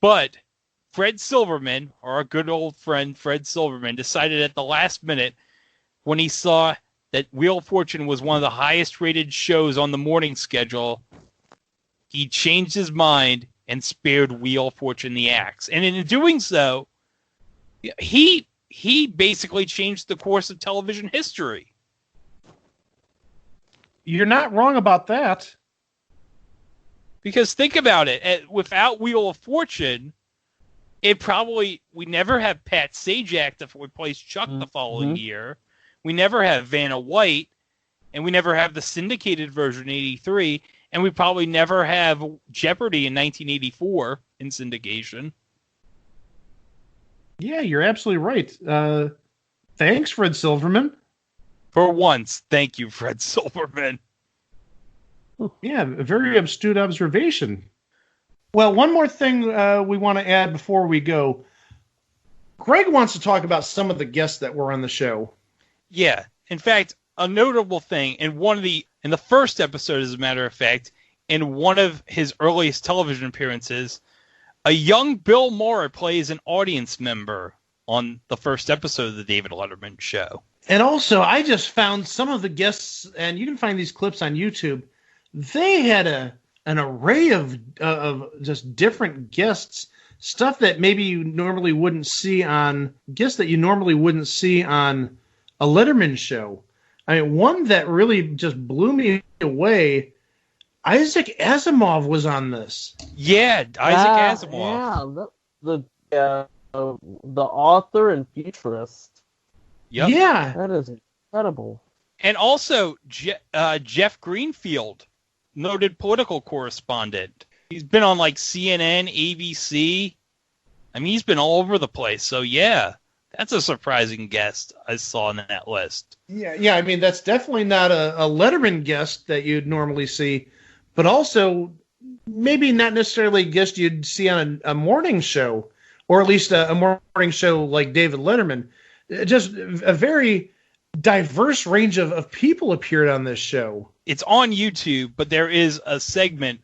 But Fred Silverman, our good old friend Fred Silverman, decided at the last minute when he saw that Wheel of Fortune was one of the highest rated shows on the morning schedule, he changed his mind and spared Wheel of Fortune the axe. And in doing so, he basically changed the course of television history. You're not wrong about that. Because think about it. Without Wheel of Fortune, we never have Pat Sajak to replace Chuck the following year. We never have Vanna White, and we never have the syndicated version in 83, and we probably never have Jeopardy in 1984 in syndication. Yeah, you're absolutely right. Thanks, Fred Silverman. For once, thank you, Fred Silverman. Yeah, a very astute observation. Well, one more thing we want to add before we go. Greg wants to talk about some of the guests that were on the show. Yeah. In fact, a notable thing in the first episode, as a matter of fact, in one of his earliest television appearances, a young Bill Maher plays an audience member on the first episode of the David Letterman Show. And also, I just found some of the guests, and you can find these clips on YouTube. They had an array of just different guests, stuff that maybe you normally wouldn't see on guests that you normally wouldn't see on a Letterman show. I mean, one that really just blew me away. Isaac Asimov was on this. Yeah, Isaac Asimov. Yeah, the author and futurist. Yep. Yeah, that is incredible. And also Jeff Greenfield, noted political correspondent. He's been on like CNN, ABC. I mean, he's been all over the place. So yeah, that's a surprising guest I saw on that list. Yeah. I mean, that's definitely not a Letterman guest that you'd normally see, but also maybe not necessarily a guest you'd see on a morning show, or at least a morning show like David Letterman. Just a very diverse range of people appeared on this show. It's on YouTube, but there is a segment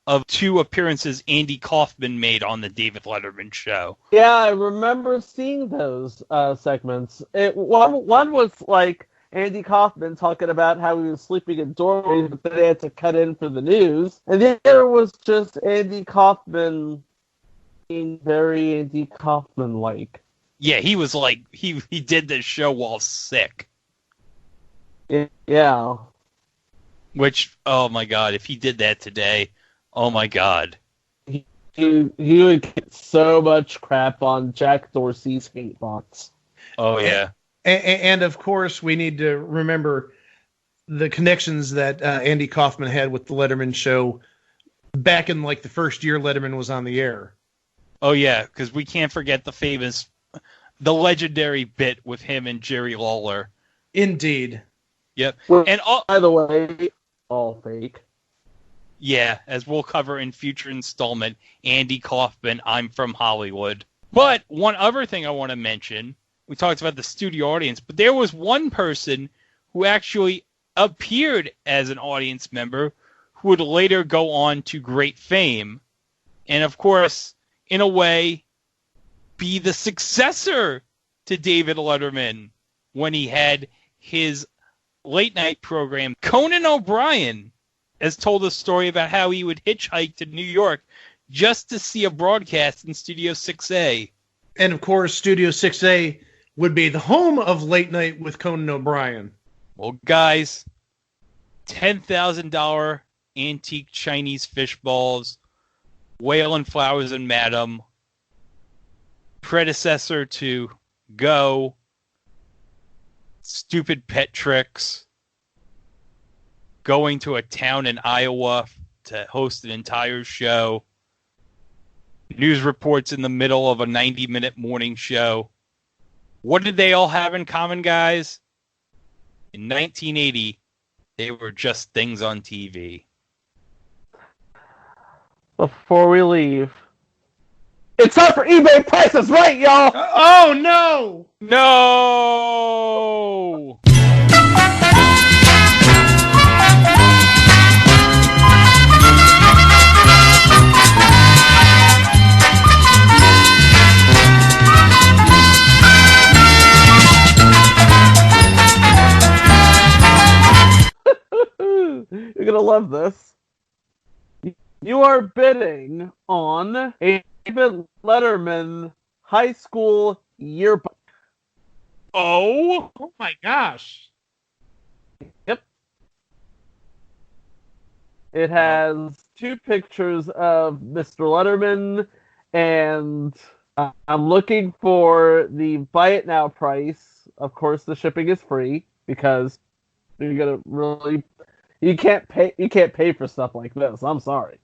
of 2 appearances Andy Kaufman made on the David Letterman Show. Yeah, I remember seeing those segments. One was like Andy Kaufman talking about how he was sleeping in doorways, but then they had to cut in for the news. And the other was just Andy Kaufman being very Andy Kaufman-like. Yeah, he was like, he did this show while sick. Yeah. Which, oh my God, if he did that today, oh my God. He would get so much crap on Jack Dorsey's hate box. Oh, yeah. And of course, we need to remember the connections that Andy Kaufman had with the Letterman Show back in like the first year Letterman was on the air. Oh, yeah, because we can't forget the legendary bit with him and Jerry Lawler. Indeed. Yep. Well, and by the way, all fake. Yeah, as we'll cover in future installment, Andy Kaufman, I'm from Hollywood. But one other thing I want to mention, we talked about the studio audience, but there was one person who actually appeared as an audience member who would later go on to great fame. And of course, in a way, be the successor to David Letterman when he had his late night program. Conan O'Brien has told a story about how he would hitchhike to New York just to see a broadcast in Studio 6A. And of course, Studio 6A would be the home of Late Night with Conan O'Brien. Well, guys, $10,000 antique Chinese fish balls, Whale and Flowers and Madam, predecessor to Go, Stupid Pet Tricks, going to a town in Iowa to host an entire show, news reports in the middle of a 90-minute morning show. What did they all have in common, guys? In 1980, they were just things on TV. Before we leave, it's time for eBay prices, right, y'all? Oh, no! No! You're gonna love this. You are bidding on a David Letterman high school yearbook. Oh my gosh. Yep. It has two pictures of Mr. Letterman, and I'm looking for the buy it now price. Of course, the shipping is free because you're gonna really you can't pay for stuff like this. I'm sorry.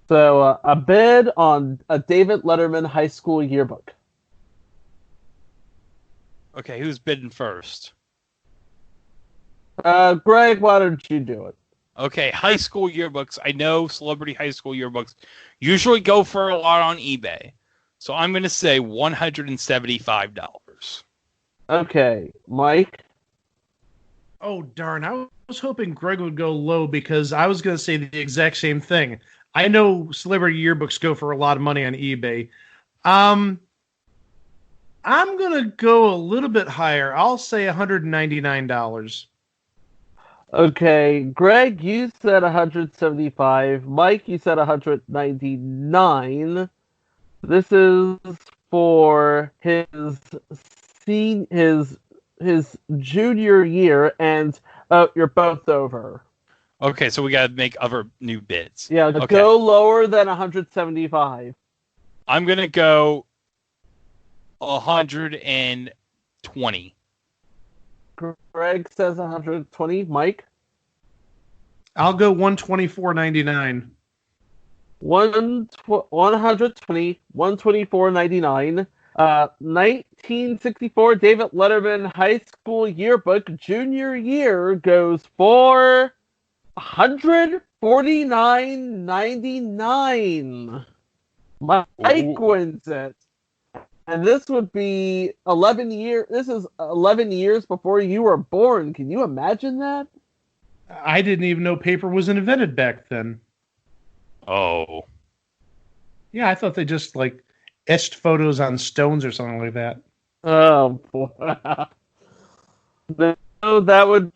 So a bid on a David Letterman high school yearbook. Okay, who's bidding first? Greg, why don't you do it? Okay, high school yearbooks. I know celebrity high school yearbooks usually go for a lot on eBay. So I'm going to say $175. Okay, Mike? Oh, darn. I was hoping Greg would go low because I was going to say the exact same thing. I know celebrity yearbooks go for a lot of money on eBay. I'm going to go a little bit higher. I'll say $199. Okay, Greg, you said 175. Mike, you said 199. This is for his junior year, and you're both over. Okay, so we got to make other new bids. Yeah, okay. Go lower than 175. I'm going to go 120. Greg says 120. Mike? I'll go $124.99. 120, $124.99. 1964 David Letterman High School Yearbook Junior Year goes for $149.99. Mike wins it. And this would be 11 years. This is 11 years before you were born. Can you imagine that? I didn't even know paper was invented back then. Oh. Yeah, I thought they just etched photos on stones or something like that. Oh boy. No, that would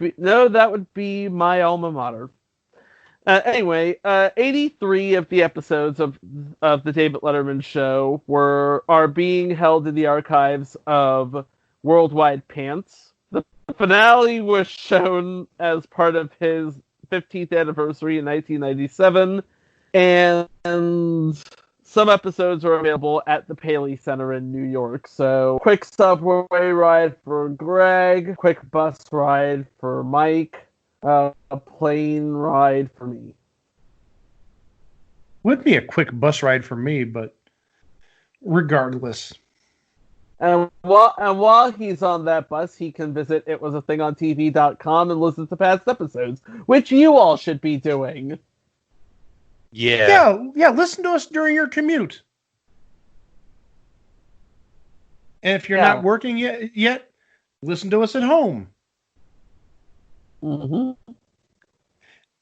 be my alma mater. Anyway, 83 of the episodes of the David Letterman Show are being held in the archives of Worldwide Pants. The finale was shown as part of his 15th anniversary in 1997, and some episodes are available at the Paley Center in New York. So, quick subway ride for Greg, quick bus ride for Mike, a plane ride for me. Would be a quick bus ride for me, but regardless. And while he's on that bus, he can visit itwasathingontv.com and listen to past episodes, which you all should be doing. Yeah. Yeah, listen to us during your commute. And if you're not working yet, listen to us at home. Mm-hmm.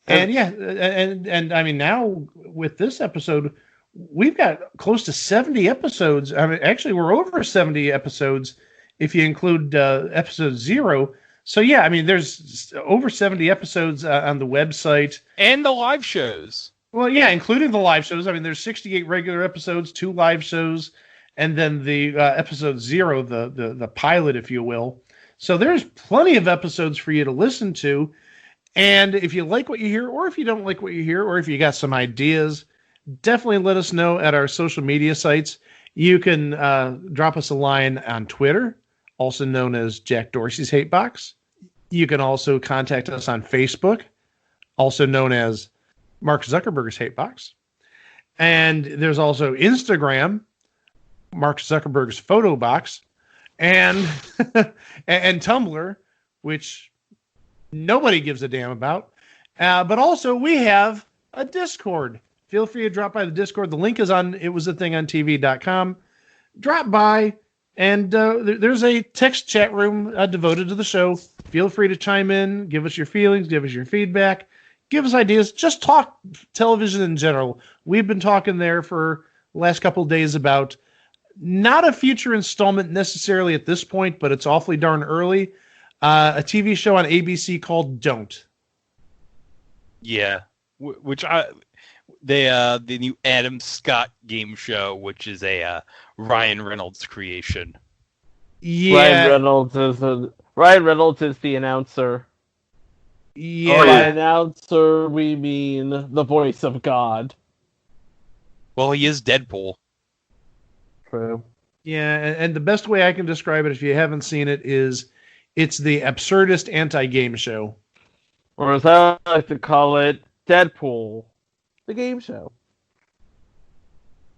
And and I mean, now with this episode, we've got close to 70 episodes. I mean, actually, we're over 70 episodes if you include episode 0. So yeah, I mean, there's over 70 episodes on the website and the live shows. Well, yeah, including the live shows. I mean, there's 68 regular episodes, 2 live shows, and then the episode 0, the pilot, if you will. So there's plenty of episodes for you to listen to. And if you like what you hear, or if you don't like what you hear, or if you got some ideas, definitely let us know at our social media sites. You can drop us a line on Twitter, also known as Jack Dorsey's Hate Box. You can also contact us on Facebook, also known as Mark Zuckerberg's Hate Box. And there's also Instagram, Mark Zuckerberg's Photo Box, and and Tumblr, which nobody gives a damn about. But also we have a Discord. Feel free to drop by the Discord. The link is on itwasathingontv.com. Drop by, and there's a text chat room devoted to the show. Feel free to chime in, give us your feelings, give us your feedback, give us ideas. Just talk television in general. We've been talking there for the last couple of days about not a future installment necessarily at this point, but it's awfully darn early. A TV show on ABC called Don't. Yeah, the new Adam Scott game show, which is a Ryan Reynolds creation. Yeah, Ryan Reynolds is the announcer. Yeah, by announcer we mean the voice of God. Well, he is Deadpool. True. Yeah, and the best way I can describe it, if you haven't seen it, is it's the absurdist anti-game show. Or as I like to call it, Deadpool, the game show.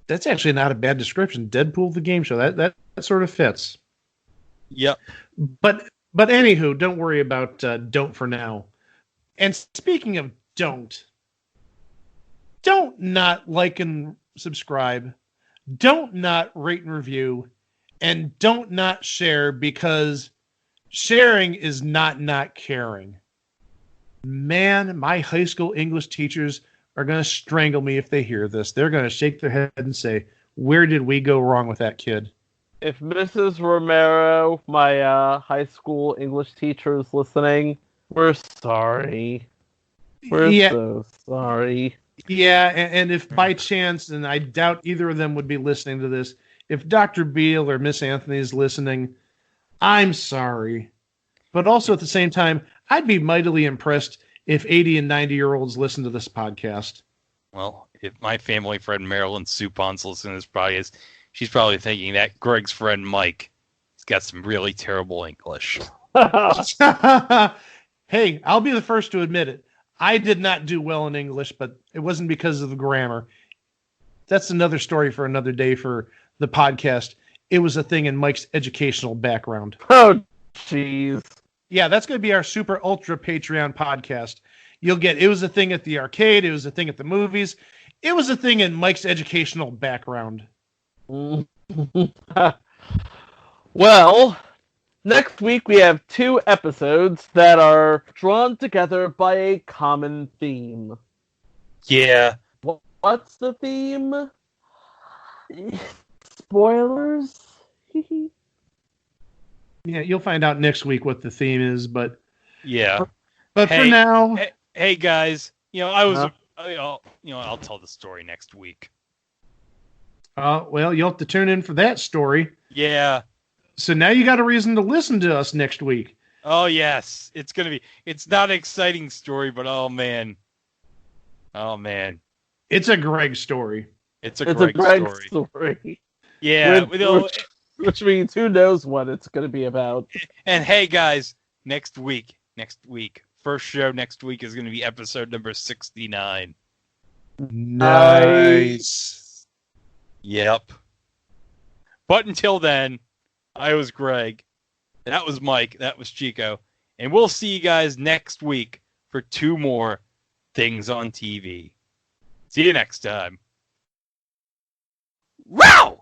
That's actually not a bad description. Deadpool, the game show. That sort of fits. Yep. But anywho, don't worry about Don't for now. And speaking of don't not like and subscribe. Don't not rate and review. And don't not share, because sharing is not caring. Man, my high school English teachers are going to strangle me if they hear this. They're going to shake their head and say, where did we go wrong with that kid? If Mrs. Romero, my high school English teacher, is listening, we're sorry. We're so sorry. Yeah, and if by chance, and I doubt either of them would be listening to this, if Dr. Beale or Miss Anthony is listening, I'm sorry. But also at the same time, I'd be mightily impressed if 80 and 90-year-olds listen to this podcast. Well, if my family friend Marilyn Supon's listening to this, she's probably thinking that Greg's friend Mike has got some really terrible English. Hey, I'll be the first to admit it. I did not do well in English, but it wasn't because of the grammar. That's another story for another day for the podcast. It was a thing in Mike's educational background. Oh, jeez. Yeah, that's going to be our super ultra Patreon podcast. You'll get, it was a thing at the arcade. It was a thing at the movies. It was a thing in Mike's educational background. Well, next week we have 2 episodes that are drawn together by a common theme. Yeah. What's the theme? Spoilers? Yeah, you'll find out next week what the theme is, but yeah. But for now, hey guys, I'll tell the story next week. Well, you'll have to tune in for that story. Yeah. So now you got a reason to listen to us next week. Oh yes, it's not an exciting story, but oh man, it's a Greg story. It's a Greg story. Yeah, which means who knows what it's going to be about. And hey guys, next week, first show next week is going to be episode number 69. Nice. Yep. But until then, I was Greg. That was Mike. That was Chico. And we'll see you guys next week for 2 more things on TV. See you next time. Wow!